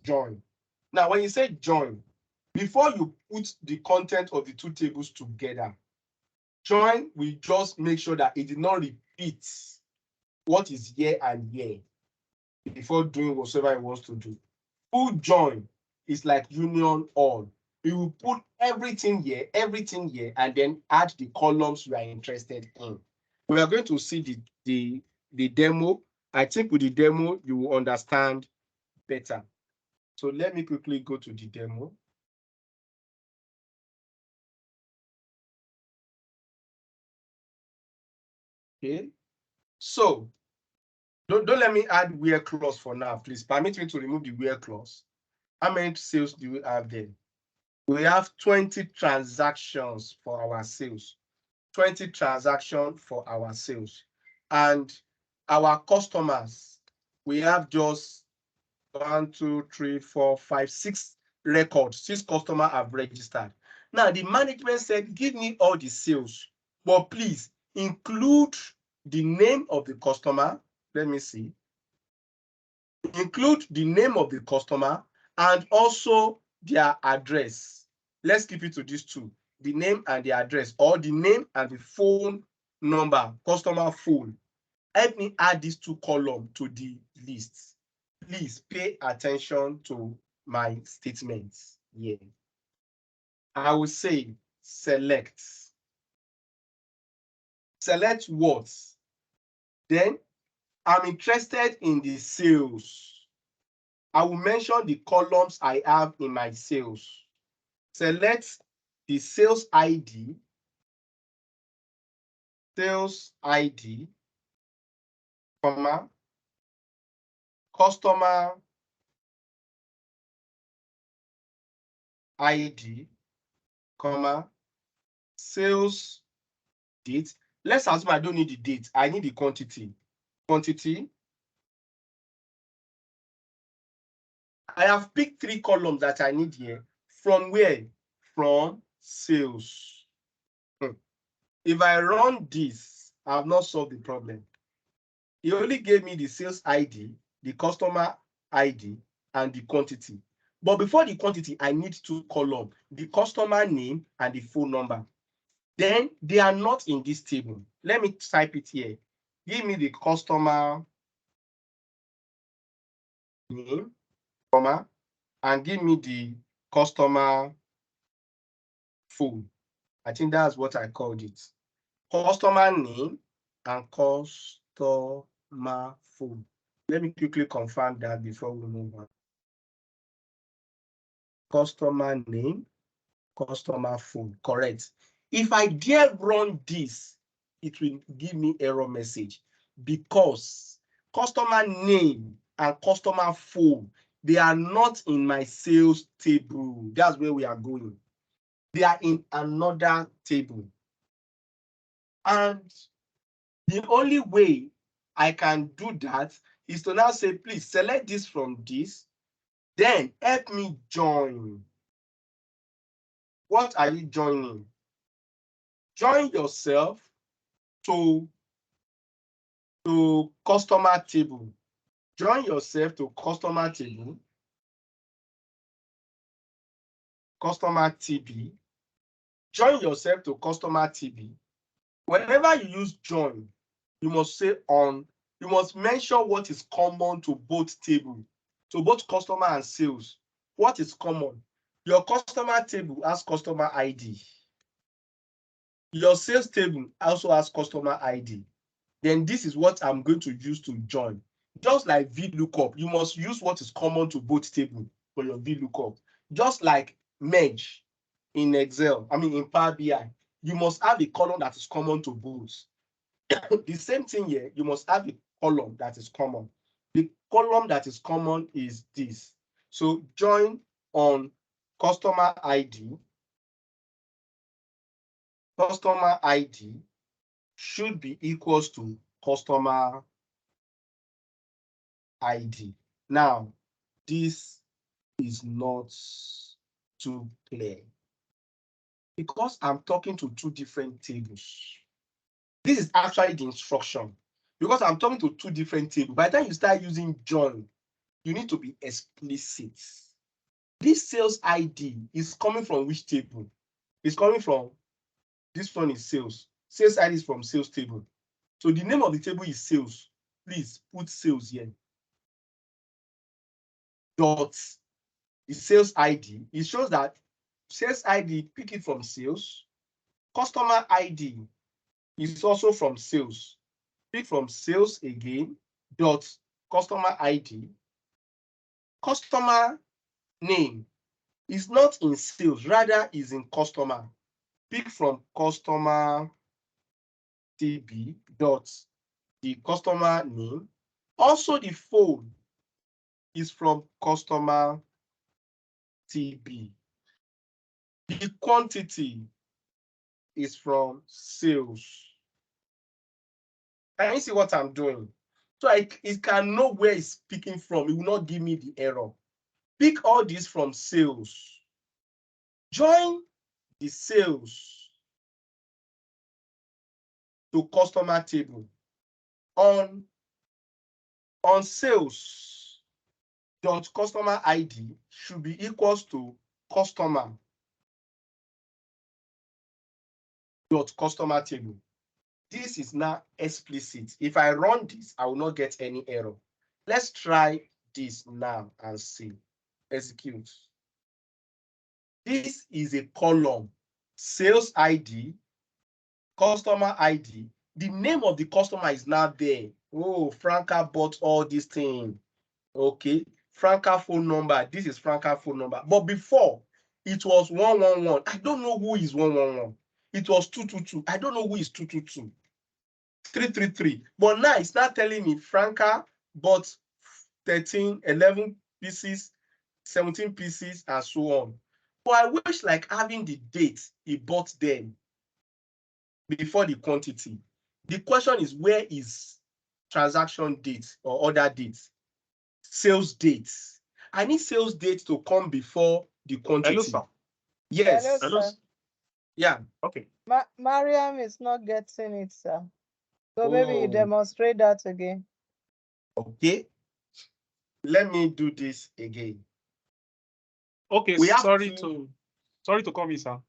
join. Now, when you say join, before you put the content of the two tables together, join will just make sure that it did not repeat what is here and here before doing whatever it wants to do. Full join is like union all. You will put everything here, and then add the columns you are interested in. We are going to see the demo. I think with the demo, you will understand better. So let me quickly go to the demo. Okay. So don't let me add where clause for now, please. Permit me to remove the where clause. How many sales do we have then? We have 20 transactions for our sales. 20 transactions for our sales. And our customers, we have just 1, 2, 3, 4, 5, 6 records. 6 customers have registered. Now, the management said, give me all the sales, but please include the name of the customer. Let me see. Include the name of the customer and also their address. Let's keep it to these two, the name and the address, or the name and the phone number, customer phone. Help me add these 2 columns to the list. Please pay attention to my statements here. I will say select. Select what? Then I'm interested in the sales. I will mention the columns I have in my sales. Select the sales ID, comma, customer ID, comma, sales date. Let's assume I don't need the date. I need the quantity. Quantity. I have picked 3 columns that I need here. From where? From sales. If I run this, I have not solved the problem. He only gave me the sales ID, the customer ID, and the quantity. But before the quantity, I need 2 columns, the customer name and the phone number. Then they are not in this table. Let me type it here. Give me the customer name, comma, and give me the customer phone. I think that's what I called it. Customer name and customer phone. Let me quickly confirm that before we move on. Customer name, customer phone, correct. If I dare run this, it will give me error message because customer name and customer phone, they are not in my sales table. That's where we are going. They are in another table. And the only way I can do that is to now say, please select this from this, then help me join. What are you joining? Join yourself to customer table. Join yourself to customer table, customer TB. Join yourself to customer TB. Whenever you use join, you must say on, you must mention what is common to both tables, to both customer and sales. What is common? Your customer table has customer ID. Your sales table also has customer ID. Then this is what I'm going to use to join. Just like VLOOKUP, you must use what is common to both tables for your VLOOKUP. Just like merge in Excel, in Power BI, you must have a column that is common to both. The same thing here, you must have a column that is common. The column that is common is this. So join on customer ID. Customer ID should be equals to customer ID. Now, this is not too clear because I'm talking to two different tables. This is actually the instruction because I'm talking to two different tables. By the time you start using join, you need to be explicit. This sales ID is coming from which table? It's coming from, this one is sales. Sales ID is from sales table. So the name of the table is sales. Please put sales here. Dot the sales ID. It shows that sales ID, pick it from sales. Customer ID is also from sales. Pick from sales again. Dot customer ID. Customer name is not in sales, rather is in customer. Pick from customer TB dot the customer name. Also the phone is from customer TB. The quantity is from sales. Can you see what I'm doing? So it can know where it's picking from. It will not give me the error. Pick all this from sales. Join the sales to customer table. On sales dot customer ID should be equals to customer dot customer table. This is now explicit. If I run this, I will not get any error. Let's try this now and see. Execute. This is a column. Sales ID, customer ID. The name of the customer is now there. Oh, Franca bought all these things. Okay. Franca phone number. This is Franca phone number. But before, it was 111. I don't know who is 111. It was 222. I don't know who is 222. 333. But now it's not telling me Franca bought 13, 11 pieces, 17 pieces, and so on. But I wish like having the date he bought them before the quantity. The question is, where is transaction date or other dates? Sales dates. I need sales date to come before the quantity. Hello, sir. Yes. Hello, sir. Yeah. Okay. Mariam is not getting it, sir. So maybe you Oh. demonstrate that again. Okay. Let me do this again. Okay, We have sorry to come in, sir.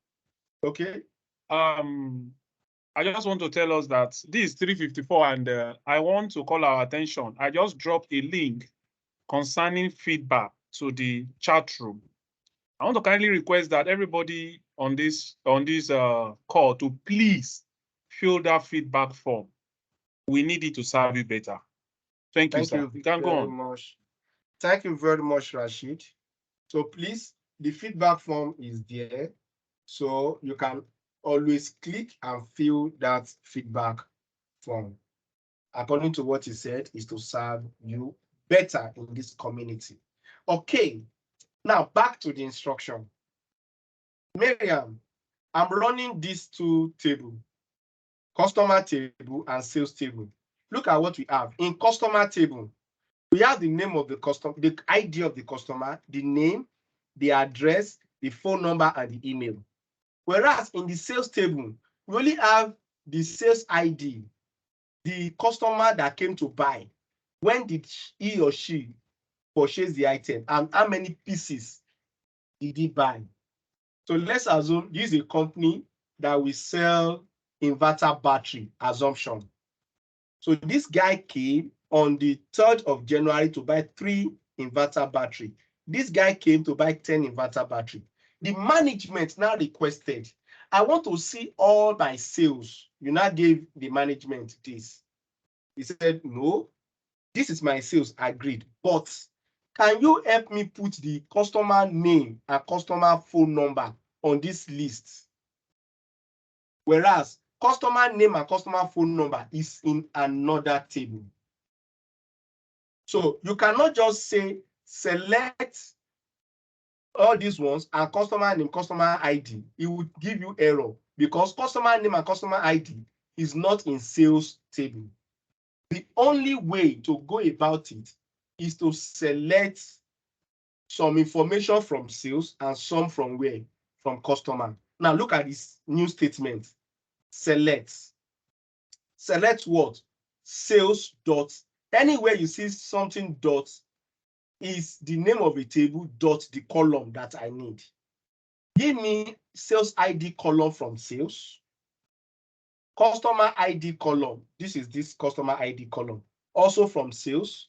Okay. I just want to tell us that this is 354 and I want to call our attention. I just dropped a link concerning feedback to the chat room. I want to kindly request that everybody on this call to please fill that feedback form. We need it to serve you better. Thank you, sir. You can go on. Much. Thank you very much, Rashid. So please, the feedback form is there. So you can always click and fill that feedback form. According to what he said, is to serve you better in this community. Okay, now back to the instruction. Miriam, I'm running these two tables, customer table and sales table. Look at what we have. In customer table, we have the name of the customer, the ID of the customer, the name, the address, the phone number, and the email. Whereas in the sales table, we only have the sales ID, the customer that came to buy, when did he or she purchase the item, and how many pieces did he buy. So let's assume this is a company that will sell inverter battery, assumption. So this guy came on the 3rd of January to buy 3 inverter battery. This guy came to buy 10 inverter battery. The management now requested, I want to see all my sales. You now gave the management this. He said, no, this is my sales, agreed. But can you help me put the customer name and customer phone number on this list? Whereas customer name and customer phone number is in another table. So you cannot just say select all these ones and customer name, customer ID. It would give you error because customer name and customer ID is not in sales table. The only way to go about it is to select some information from sales and some from where? From customer. Now look at this new statement. Select. Select what? Sales dot. Anywhere you see something dot is the name of a table dot the column that I need. Give me sales ID column from sales. Customer ID column. This is this customer ID column. Also from sales.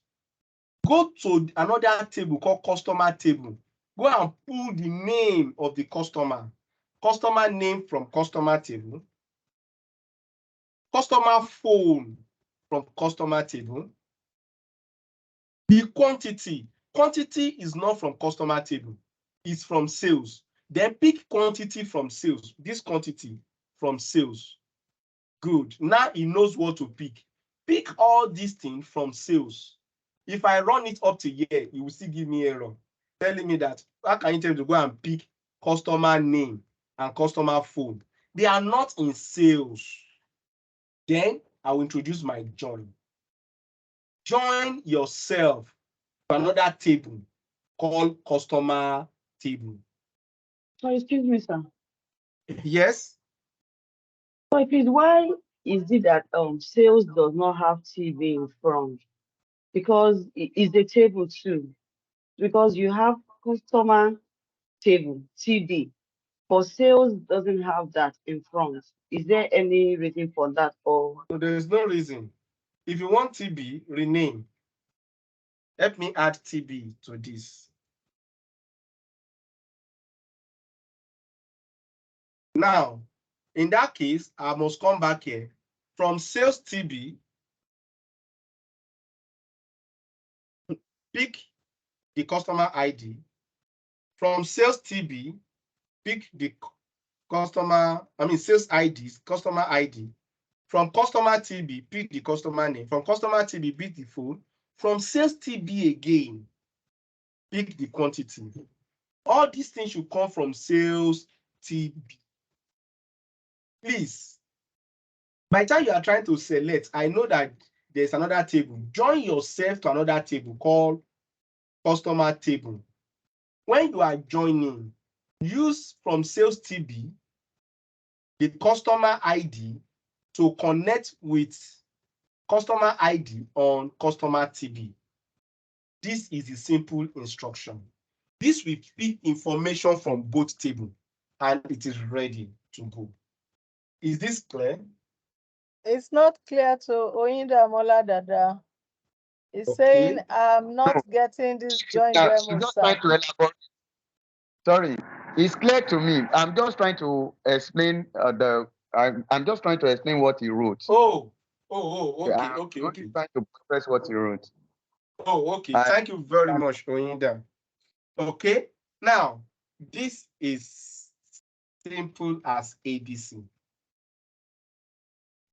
Go to another table called customer table. Go and pull the name of the customer. Customer name from customer table. Customer phone from customer table. The quantity. Quantity is not from customer table. It's from sales. Then pick quantity from sales. This quantity from sales. Good. Now he knows what to pick. Pick all these things from sales. If I run it up to here, it will still give me error, telling me that how can you tell me to go and pick customer name and customer phone? They are not in sales. Then I will introduce my join. Join yourself to another table called customer table. So excuse me, sir. Yes. So please, why is it that sales does not have TB in front? Because it is a table too. Because you have customer table TB, but sales doesn't have that in front. Is there any reason for that, or So there is no reason. If you want TB, rename. Help me add TB to this. Now, in that case, I must come back here. From sales TB, pick the customer ID. From sales TB, pick the sales IDs, customer ID. From customer TB, pick the customer name. From customer TB, pick the phone. From sales TB again, pick the quantity. All these things should come from sales TB. Please, by the time you are trying to select, I know that there's another table. Join yourself to another table called customer table. When you are joining, use from sales TB the customer ID to connect with customer ID on customer TB. This is a simple instruction. This will pick information from both tables and it is ready to go. Is this clear? It's not clear to Oyinda Mola Dada. He's saying, I'm not getting this joint demo, sir. Sorry, it's clear to me. I'm just trying to explain I'm just trying to explain what he wrote. Okay, I'm okay. trying to express what he wrote. Oh, okay. Thank you very much, Oyinda. Okay, now this is simple as ABC.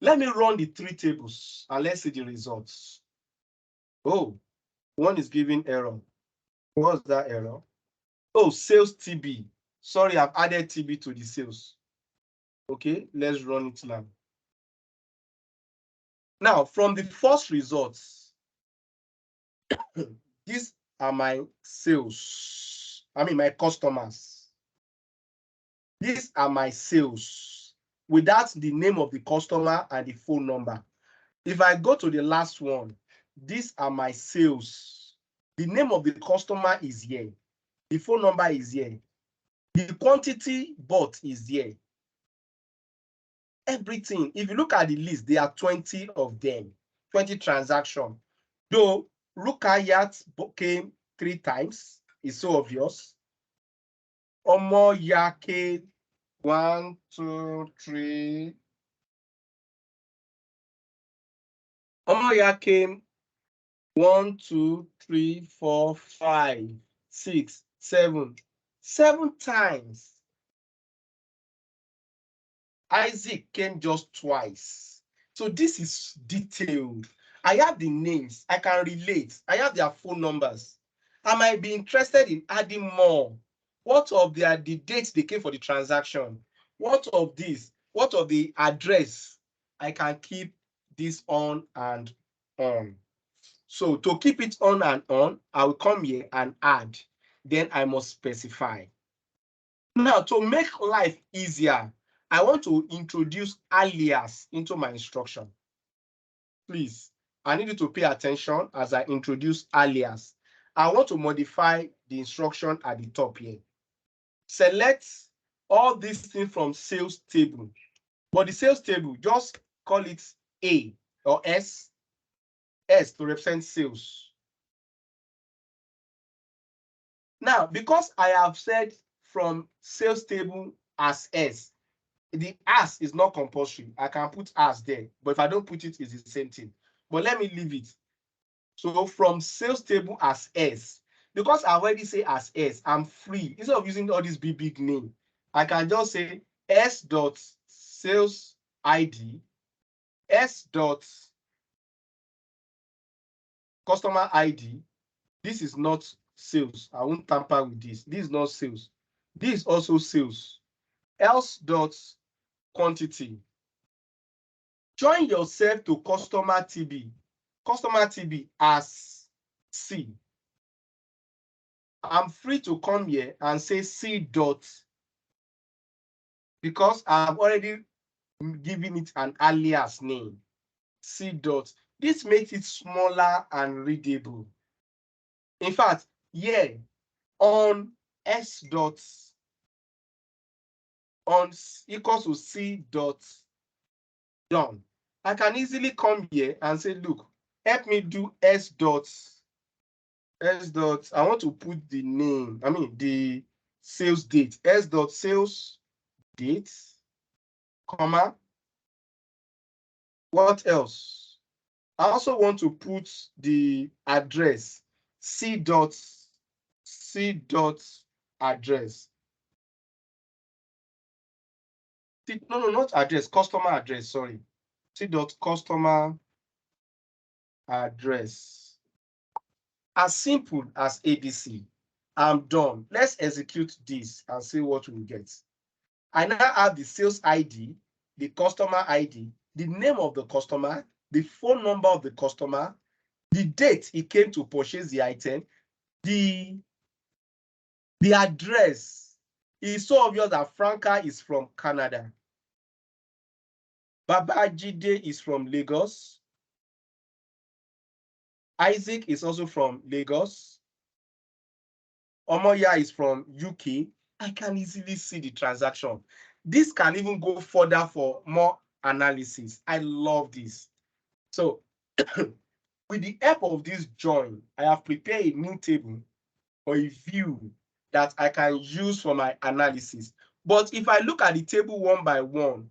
Let me run the three tables and let's see the results. Oh, one is giving error. What's that error? Oh, sales TB. Sorry, I've added TB to the sales. Okay, let's run it now. Now, from the first results, these are my sales. My customers. These are my sales without the name of the customer and the phone number. If I go to the last one, these are my sales. The name of the customer is here. The phone number is here. The quantity bought is here. Everything. If you look at the list, there are 20 of them, 20 transactions. Though Rukayat came 3 times, it's so obvious. Omoyake 1, 2, 3. Omoyake 1, 2, 3, 4, 5, 6, 7. 7 times. Isaac came just twice. So this is detailed. I have the names. I can relate. I have their phone numbers. I might be interested in adding more. What of the dates they came for the transaction? What of this? What of the address? I can keep this on and on. So to keep it on and on, I will come here and add. Then I must specify. Now, to make life easier, I want to introduce alias into my instruction. Please, I need you to pay attention as I introduce alias. I want to modify the instruction at the top here. Select all these things from sales table. But the sales table, just call it A or S to represent sales. Now, because I have said from sales table as S, the as is not compulsory. I can put as there, but if I don't put it, it's the same thing. But let me leave it. So from sales table as S, because I already say as S, I'm free. Instead of using all this big name, I can just say S dot sales ID, S dot customer ID. This is not sales. I won't tamper with this. This is not sales. This is also sales. Else dot quantity. Join yourself to customer TB as C. I'm free to come here and say C dot because I've already given it an alias name, C dot. This makes it smaller and readable. In fact, here on S dot on equals to C dot done. I can easily come here and say, look, help me do S dot. I want to put the name, the sales date. S dot sales date, comma. What else? I also want to put the address, C dot address. No, not address, customer address, sorry. C dot customer address. As simple as ABC. I'm done. Let's execute this and see what we get. I now have the sales ID, the customer ID, the name of the customer, the phone number of the customer, the date he came to purchase the item, the address. It's so obvious that Franca is from Canada. Babajide is from Lagos. Isaac is also from Lagos. Omoya is from UK. I can easily see the transaction. This can even go further for more analysis. I love this. So with the help of this join, I have prepared a new table or a view that I can use for my analysis. But if I look at the table one by one,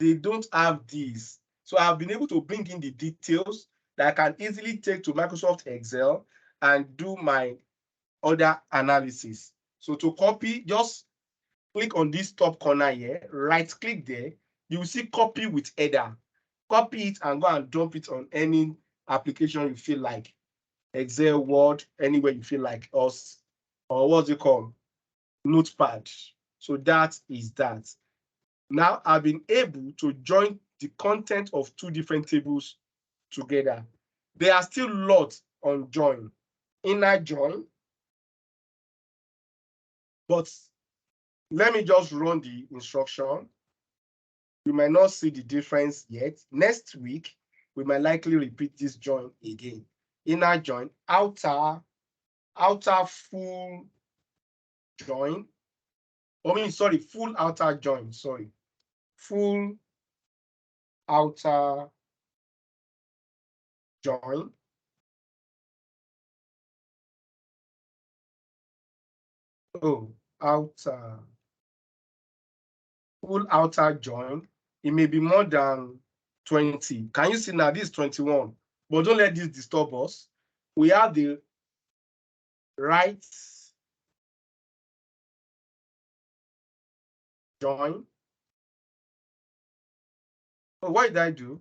they don't have this. So I've been able to bring in the details that I can easily take to Microsoft Excel and do my other analysis. So to copy, just click on this top corner here, right click there, you will see copy with header. Copy it and go and dump it on any application you feel like. Excel, Word, anywhere you feel like, us, or what's it called? Notepad. So that is that. Now I've been able to join the content of two different tables together. There are still lots on join. Inner join. But let me just run the instruction. You might not see the difference yet. Next week, we might likely repeat this join again. Inner join, outer full join. Full outer join, sorry. Full outer join. Oh, outer, full outer join. It may be more than 20. Can you see now? This is 21. But don't let this disturb us. We have the right join. So what did I do?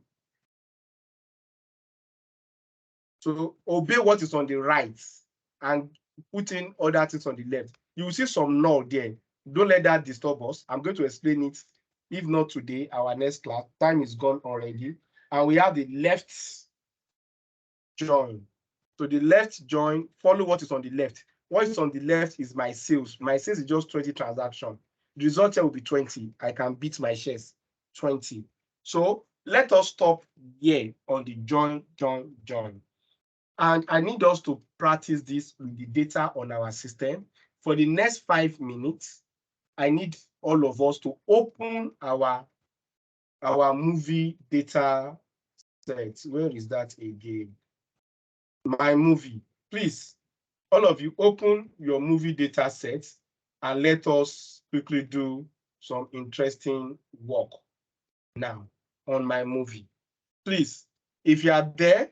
So obey what is on the right and put in other things on the left. You will see some null there. Don't let that disturb us. I'm going to explain it. If not today, our next class. Time is gone already. And we have the left join. So the left join, follow what is on the left. What is on the left is my sales. My sales is just 20 transactions. The result here will be 20. I can beat my shares, 20. So let us stop here on the join. And I need us to practice this with the data on our system. For the next 5 minutes, I need all of us to open our movie data set. Where is that again? My movie. Please, all of you open your movie data set and let us quickly do some interesting work now on my movie. Please, if you are there,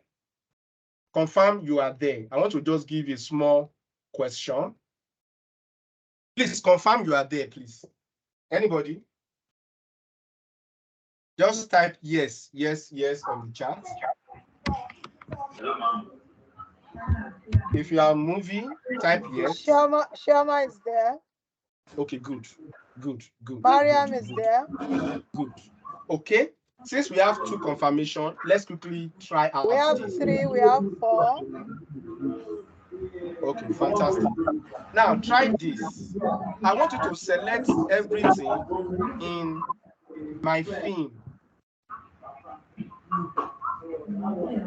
confirm you are there. I want to just give you a small question. Please confirm you are there, please. Anybody? Just type yes, yes, yes on the chat. If you are moving, type yes. Shama is there. Okay, good. Mariam is there. Good. Okay. Since we have 2 confirmation, let's quickly try out. We have 3, we have 4. Okay, fantastic. Now try this. I want you to select everything in my theme.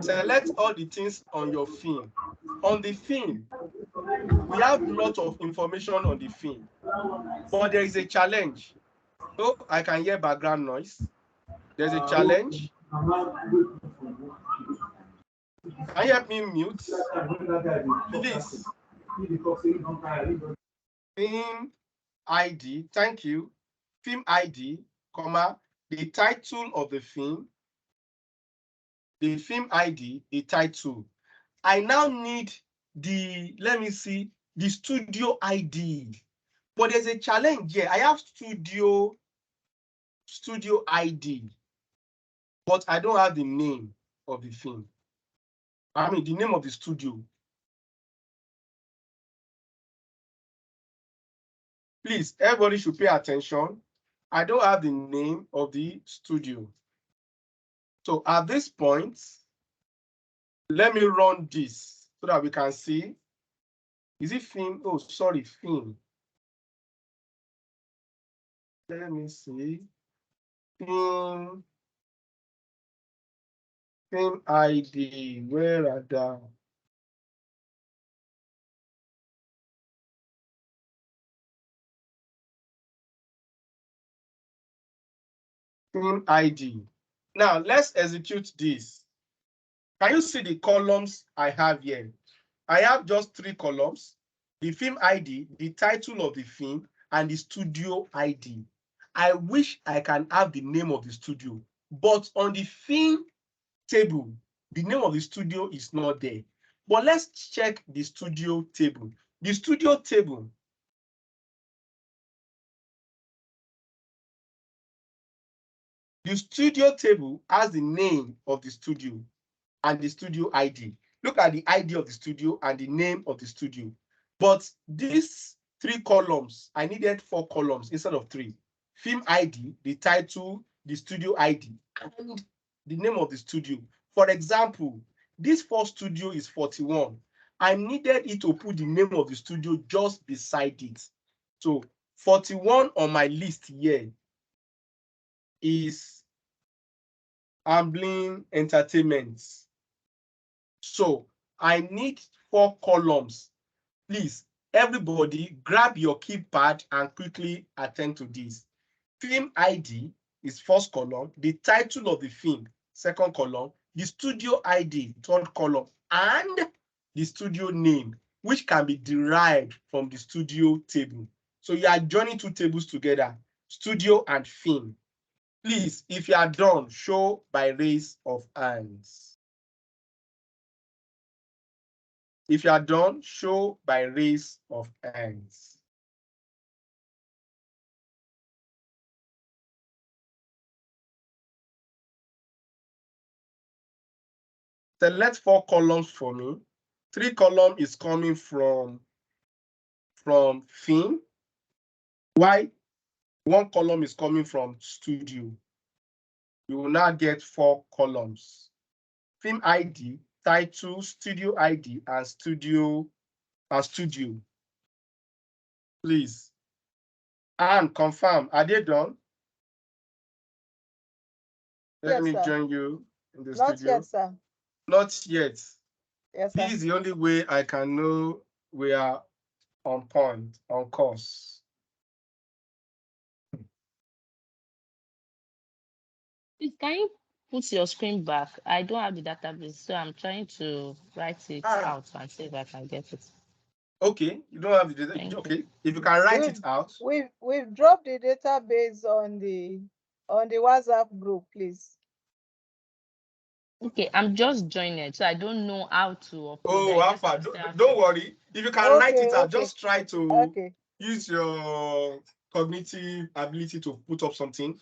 Select all the things on your theme. On the theme, we have lots of information on the theme, but there is a challenge. Oh, I can hear background noise. There's a challenge. Can you help me mute? Please. Theme ID, thank you. Theme ID, comma, the title of the theme. The theme ID, the title. I now need the, let me see, the studio ID. But there's a challenge here. I have studio ID, but I don't have the name of the theme. I mean, the name of the studio. Please, everybody should pay attention. I don't have the name of the studio. So at this point, let me run this so that we can see. Is it theme? Oh, sorry, theme. Let me see. Theme ID. Where are the? Theme ID. Now let's execute this. Can you see the columns I have here? I have just 3 columns: the theme ID, the title of the theme, and the studio ID. I wish I can have the name of the studio, but on the theme table, the name of the studio is not there. But let's check the studio table. The studio table has the name of the studio and the studio ID. Look at the ID of the studio and the name of the studio. But these 3 columns, I needed 4 columns instead of 3. Theme ID, the title, the studio ID, and the name of the studio. For example, this first studio is 41. I needed it to put the name of the studio just beside it. So 41 on my list here is Amblin Entertainment. So I need 4 columns. Please, everybody grab your keypad and quickly attend to this. Theme ID is first column, the title of the theme, second column, the studio ID, third column, and the studio name, which can be derived from the studio table. So you are joining two tables together, studio and film. Please, if you are done, show by raise of hands. If you are done, show by raise of hands. Select 4 columns for me. 3 columns is coming from film, while 1 column is coming from studio. You will now get 4 columns. Film ID, title, studio ID, and studio. Please. And confirm, are they done? Let me join you in the studio. Not yet, sir. Not yet. Yes, sir. This is the only way I can know we are on point, on course. Please, can you put your screen back? I don't have the database, so I'm trying to write it out and see if I can get it. Okay, you don't have the data. Okay, if you can write it out. We've dropped the database on the WhatsApp group, please. Okay, I'm just joining, so I don't know how to upload. Oh, Alpha, don't worry. If you can write it out, just try to use your cognitive ability to put up something.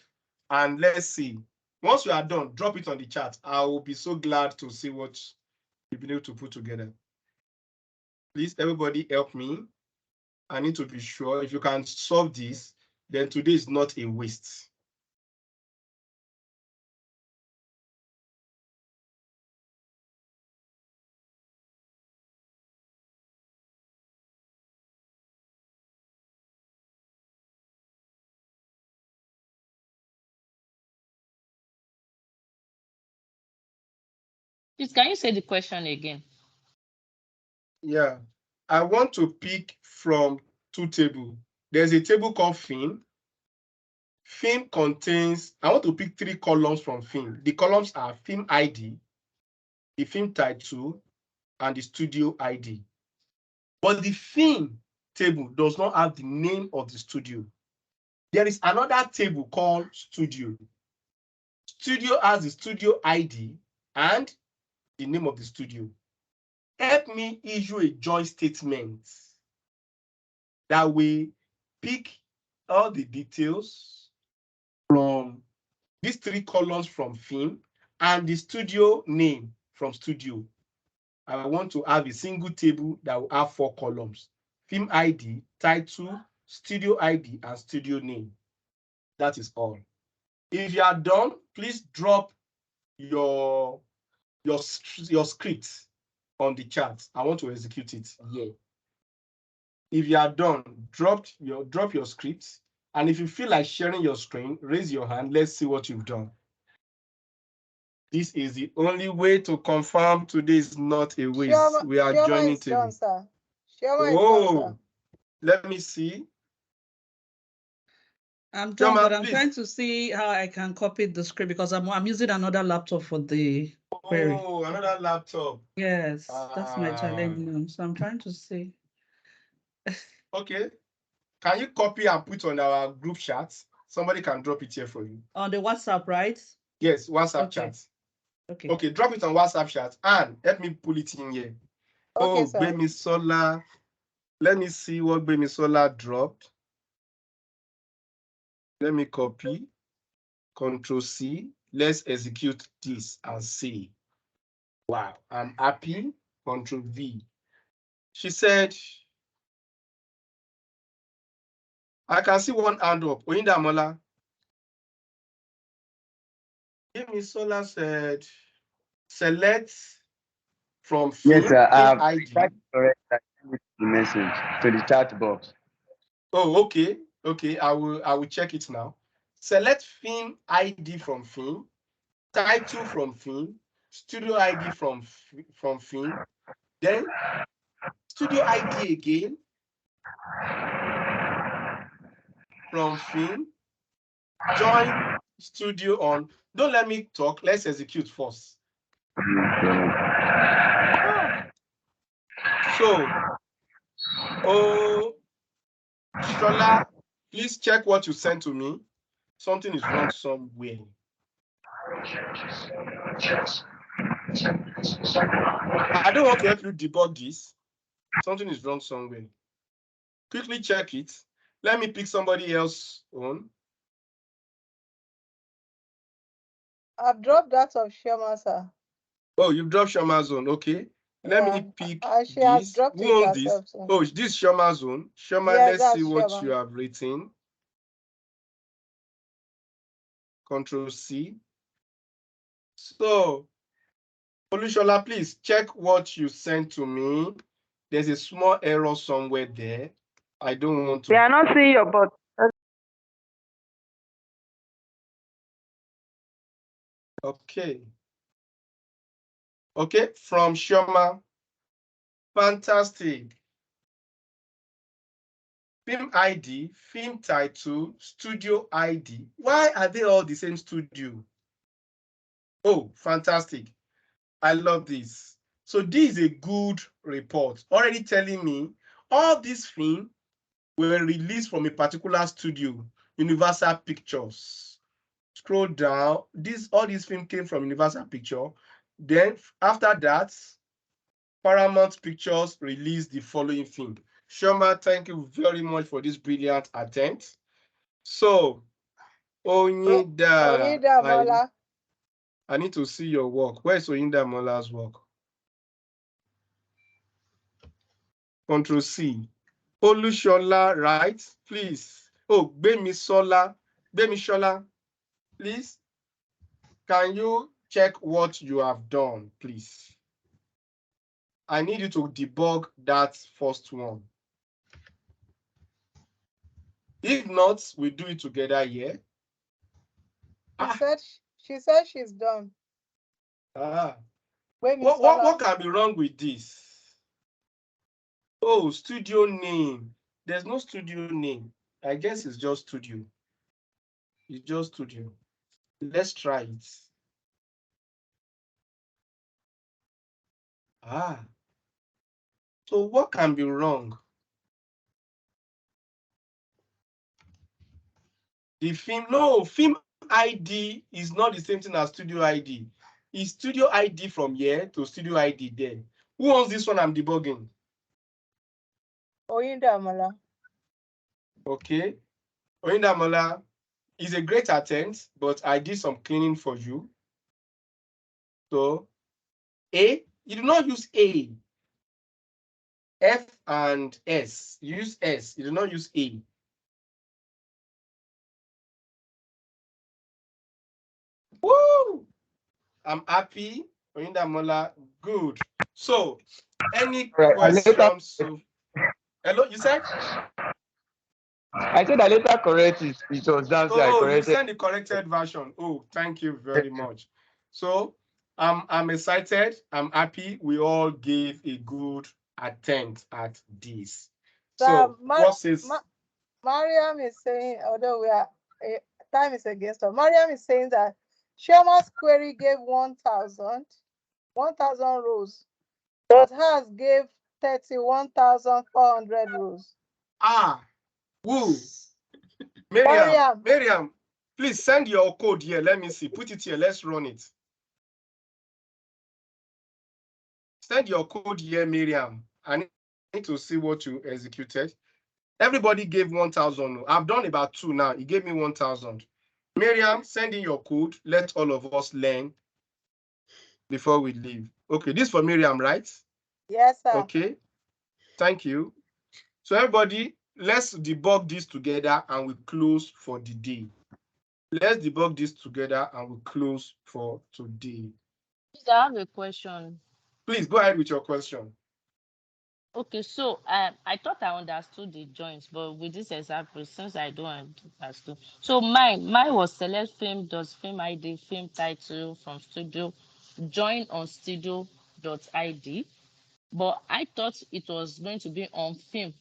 And let's see. Once you are done, drop it on the chat. I will be so glad to see what you've been able to put together. Please, everybody help me. I need to be sure. If you can solve this, then today is not a waste. Please, can you say the question again? Yeah, I want to pick from 2 tables. There's a table called film. Film contains, I want to pick 3 columns from film. The columns are film ID, the film title, and the studio ID. But the film table does not have the name of the studio. There is another table called studio. Studio has the studio ID and the name of the studio. Help me issue a join statement that will pick all the details from these 3 columns from film and the studio name from studio. I want to have a single table that will have 4 columns: film ID, title, studio ID, and studio name. That is all. If you are done, please drop your script on the chat. I want to execute it here. If you are done, drop your script. And if you feel like sharing your screen, raise your hand. Let's see what you've done. This is the only way to confirm today is not a waste. We are joining table. Oh, let me see. I'm done, but I'm trying to see how I can copy the script because I'm using another laptop for the query. Oh, another laptop. Yes, that's my challenge now. So I'm trying to see. Okay. Can you copy and put on our group chat? Somebody can drop it here for you. On the WhatsApp, right? Yes, WhatsApp chat. Okay. Okay, drop it on WhatsApp chat and let me pull it in here. Okay, oh, Gbemisola. Let me see what Gbemisola dropped. Let me copy. Control C. Let's execute this and see. Wow, I'm happy. Control V. She said, I can see one hand up. Oyindamola. Gbemisola said, select from film. Yes, sir. ID. Correct. The message to the chat box. Oh, okay. Okay, I will check it now. Select film ID from film, title from film, studio ID from film, then studio ID again from film, join studio on. Don't let me talk. Let's execute first. So, oh, Shola, please check what you sent to me. Something is wrong somewhere. I don't want to help you debug this. Something is wrong somewhere. Quickly check it. Let me pick somebody else on. I've dropped that of Shema, sir. Oh, you've dropped Shema's zone. Okay. Let me pick she has this. dropped Who owns it this? herself, Oh, this Shema's zone. Shema, yes, let's see what Shema. you have written. Control C. So, Olushola, please check what you sent to me. There's a small error somewhere there. I don't want to. They are not seeing your bot. Okay. Okay, from Shoma. Fantastic. Film ID, film title, studio ID. Why are they all the same studio? Oh, fantastic. I love this. So this is a good report, already telling me all these films were released from a particular studio, Universal Pictures. Scroll down. All these films came from Universal Pictures. Then after that, Paramount Pictures released the following film. Shoma, thank you very much for this brilliant attempt. So, Oyinda Mola. I need to see your work. Where's Oyinda Mola's work? Control C. Olushola, right? Please. Oh, Gbemisola, please. Can you check what you have done, please? I need you to debug that first one. If not, we do it together here. She said she's done. What can be wrong with this? Oh, studio name. There's no studio name. I guess it's just studio. It's just studio. Let's try it. So what can be wrong? The film ID is not the same thing as studio ID. It's studio ID from here to studio ID there. Who owns this one I'm debugging? Oyinda Mola. Okay. Oyinda Mola is a great attempt, but I did some cleaning for you. So A, you do not use A. F and S. You use S. You do not use A. Woo! I'm happy. Oyinda Mola, good. So, any questions? Hello, you said? I said I later correct it. It was down. Oh, you sent the corrected version. Oh, thank you very much. So, I'm excited. I'm happy. We all gave a good attempt at this. So, what says? Mariam is saying, although time is against us, Mariam is saying that Shoma's query gave 1,000 rows, but hers gave 31,400 rows. Woo. Miriam, please send your code here. Let me see. Put it here. Let's run it. Send your code here, Miriam. I need to see what you executed. Everybody gave 1,000. I've done about 2 now. He gave me 1,000. Miriam, send in your code. Let all of us learn before we leave. Okay, this is for Miriam, right? Yes, sir. Okay, thank you. So everybody, let's debug this together and we close for the day. Let's debug this together and we close for today. I have a question. Please go ahead with your question. Okay, so I thought I understood the joins, but with this example, since I don't understand, so mine was select film, does film ID, film title from studio, join on studio.id, but I thought it was going to be on film,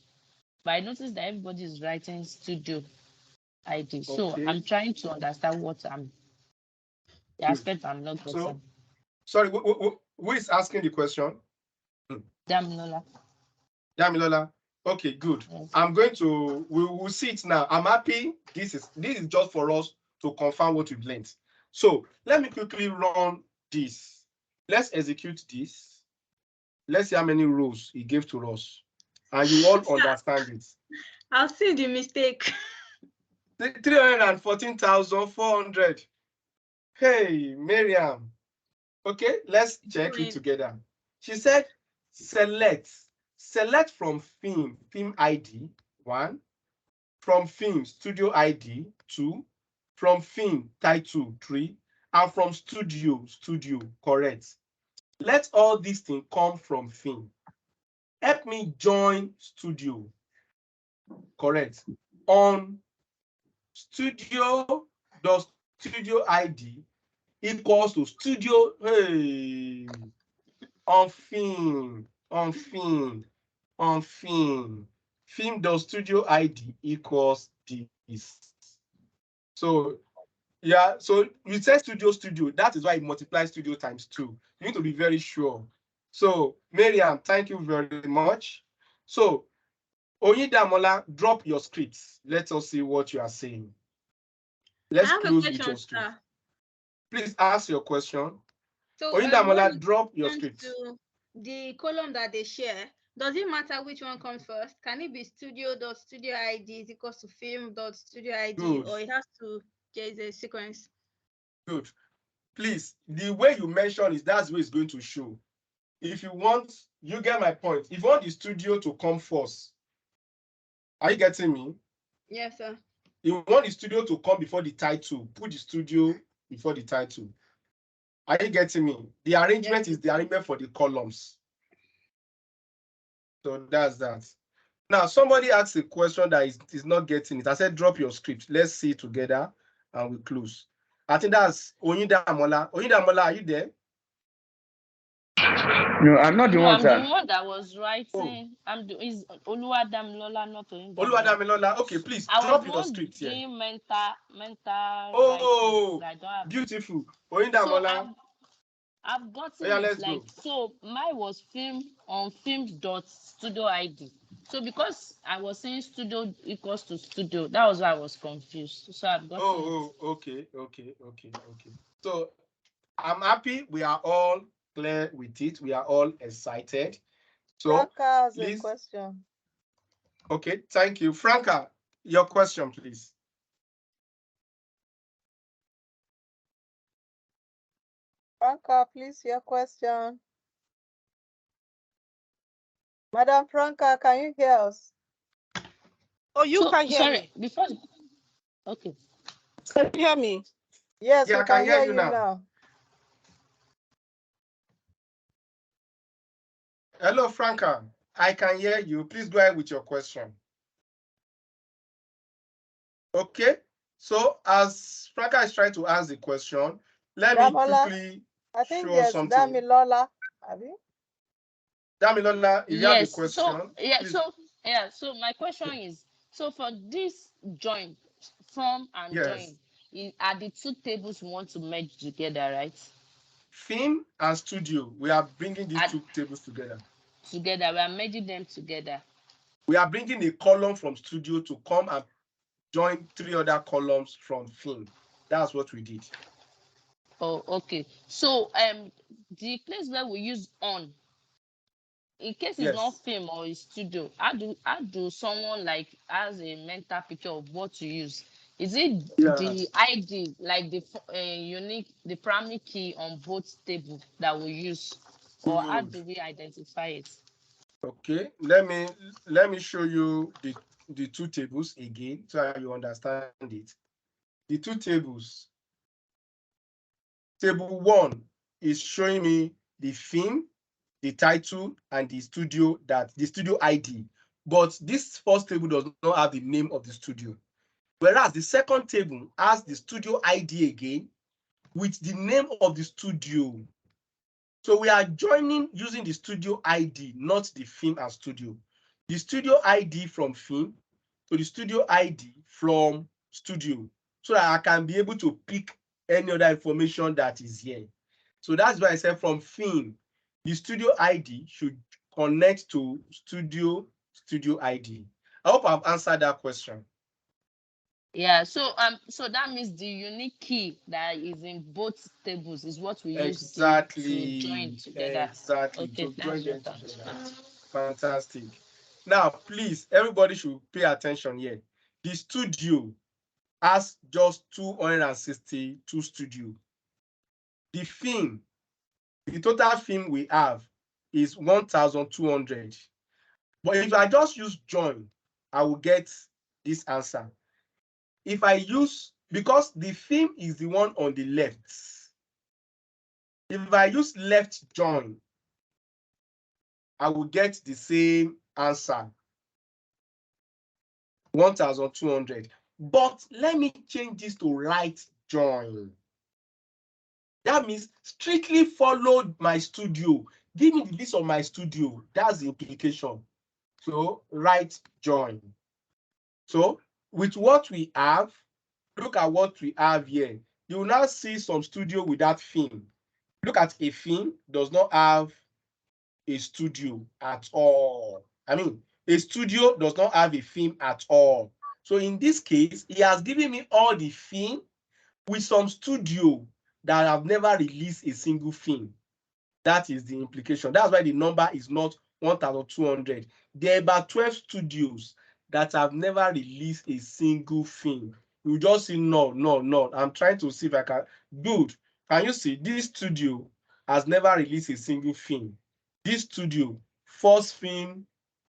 but I noticed that everybody is writing studio ID. So Okay. I'm trying to understand what the aspect I'm not getting. So, sorry, who is asking the question? Damilola. Damilola. Okay, good. Yes. I'm going to, we will see it now. I'm happy. This is just for us to confirm what we've learned. So let me quickly run this. Let's execute this. Let's see how many rows he gave to us. And you all understand it. I'll see the mistake. 314,400. Hey, Miriam. Okay, let's check it together. She said, select from film ID, 1, from film studio ID, 2, from film title, 3, and from studio, correct. Let all these things come from film. Help me join studio, correct. On studio, the studio ID equals to studio, hey, on film, film the studio ID equals this. So yeah, so you say studio, that is why it multiplies studio times 2. You need to be very sure. So Miriam, thank you very much. So Oyidamola, drop your scripts. Let us see what you are saying. Let's close with your script. Please ask your question. So Oyidamola, drop your script. The column that they share, does it matter which one comes first? Can it be studio.studio ID is equals to film.studio ID, Good. or it has to get a sequence? Good. Please, the way you mention is that's where it's going to show. If you want, you get my point. If you want the studio to come first, are you getting me? Yes, sir. You want the studio to come before the title, put the studio before the title. Are you getting me? The arrangement is the arrangement for the columns. So that's that. Now, somebody asked a question that is not getting it. I said, drop your script. Let's see it together and we close. I think that's Oyidamola. Oyidamola, are you there? No, I'm not the one, sir. I'm the one that was writing. Is Oluwadamilola, not Oyindamola. Oluwadamilola. Okay, please drop your script here. Doing mental oh, writing. I don't have beautiful. Oyidamola. So I've gotten yeah, it. Like, go. So mine was film.studio ID. So because I was saying studio equals to studio, that was why I was confused. So I've gotten it. Okay. So I'm happy we are all clear with it. We are all excited. So Franca has a question. Okay, thank you. Franca, your question, please. Franca, please, your question. Madam Franca, can you hear us? Oh, you can hear me. Before, okay. Can you hear me? Yes, we can hear you now. Hello, Franca. I can hear you. Please go ahead with your question. Okay. So as Franca is trying to answer the question, let me quickly show something. Damilola. Damilola, if you have a question. So my question is, so for this join, from and join, are the two tables we want to merge together, right? Film and studio, we are bringing these two tables together. We are merging them together. We are bringing a column from studio to come and join 3 other columns from film. That's what we did. Oh, okay. So the place where we use on, in case it's not film or it's studio, how do someone like has a mental picture of what to use? Is it the ID, like the unique, the primary key on both tables that we use, or how do we identify it? Okay, let me show you the 2 tables again so you understand it. The 2 tables. Table 1 is showing me the film, the title, and the studio ID. But this first table does not have the name of the studio. Whereas the second table has the studio ID again with the name of the studio. So we are joining using the studio ID, not the film and studio. The studio ID from film to the studio ID from studio, so that I can be able to pick any other information that is here. So that's why I said from film, the studio ID should connect to studio studio ID. I hope I've answered that question. Yeah, so that means the unique key that is in both tables is what we use to join together. Exactly. Okay, To join them that's together. Fantastic. Now, please, everybody should pay attention here. The studio has just 262 studio. The film, the total film we have is 1,200. But if I just use join, I will get this answer. If I use, because the film is the one on the left, if I use left join, I will get the same answer, 1,200. But let me change this to right join. That means strictly follow my studio. Give me the list of my studio. That's the implication. So right join. So with what we have, look at what we have here. You will now see some studio without theme. Look at a theme does not have a studio at all. I mean, a studio does not have a theme at all. So in this case, he has given me all the theme with some studio that have never released a single theme. That is the implication. That's why the number is not 1,200. There are about 12 studios that have never released a single theme. You just see no. I'm trying to see if I can. Good. Can you see this studio has never released a single theme? This studio, First Film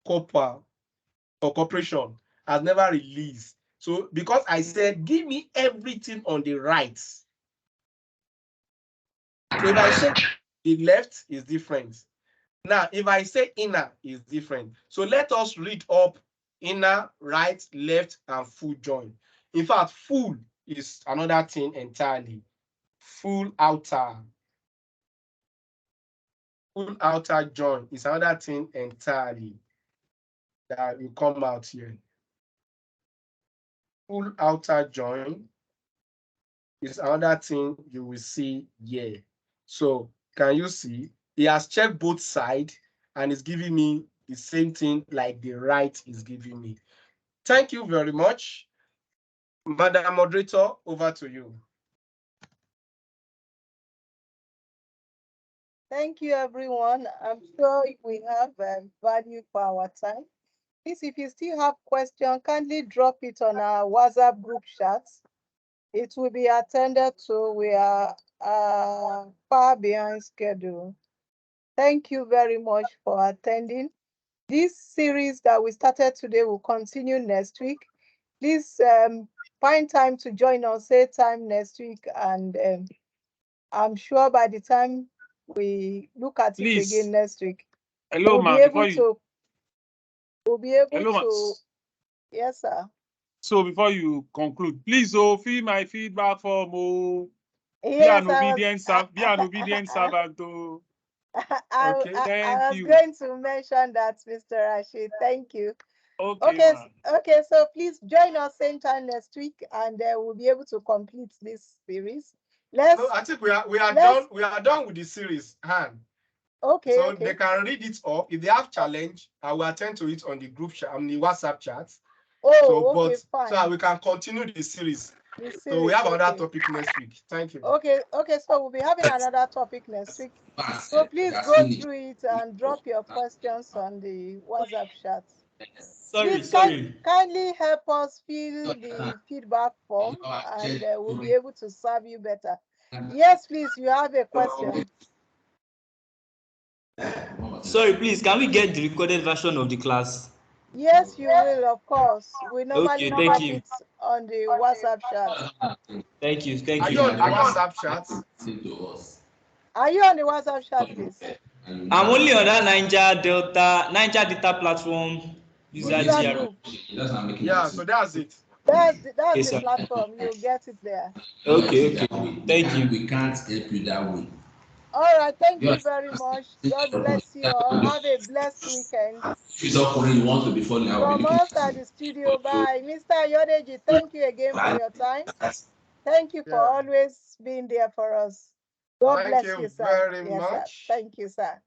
Corporation, has never released. So because I said, give me everything on the right. So if I say the left is different. Now, if I say inner is different. So let us read up inner, right, left, and full join. In fact, full is another thing entirely. Full outer. Full outer join is another thing entirely that will come out here. Full outer join is another thing you will see here. So can you see? He has checked both sides and is giving me the same thing like the right is giving me. Thank you very much. Madam Moderator, over to you. Thank you, everyone. I'm sure we have value for our time. Please, if you still have questions, kindly drop it on our WhatsApp group chat. It will be attended to. We are far behind schedule. Thank you very much for attending. This series that we started today will continue next week. Please find time to join us, say time next week, and I'm sure by the time we look at it again next week, hello, we'll be able to. Yes, sir. So before you conclude, please fill my feedback form. Yes, be an obedient servant. Okay, I was going to mention that, Mr. Rashid. Thank you. Okay, so please join us same time next week, and we'll be able to complete this series. No, I think we are done. We are done with the series, Han. Okay. So they can read it up. If they have challenge, I will attend to it on the group chat, on the WhatsApp chat. Okay, fine. So we can continue the series. So we have another topic next week. Thank you. Okay, so we'll be having another topic next week. So please go through it and drop your questions on the WhatsApp chat. Please kindly help us fill the feedback form, and we'll be able to serve you better. Yes, please, you have a question. Sorry, please, can we get the recorded version of the class? Yes, you will, of course. We normally drop it on the WhatsApp chat. Thank you. Are you on the WhatsApp chat? Are you on the WhatsApp chat, please? I'm only on that Niger Data platform. Yeah, so that's it. That's the platform. You'll get it there. Okay. Thank you. We can't help you that way. All right. Thank you very much. God bless you all. Have a blessed weekend. You want to be falling out. From us at the studio, bye. Mr. Yodeji, thank you again for your time. Thank you for always being there for us. God bless you, sir. Thank you very much. Sir. Thank you, sir.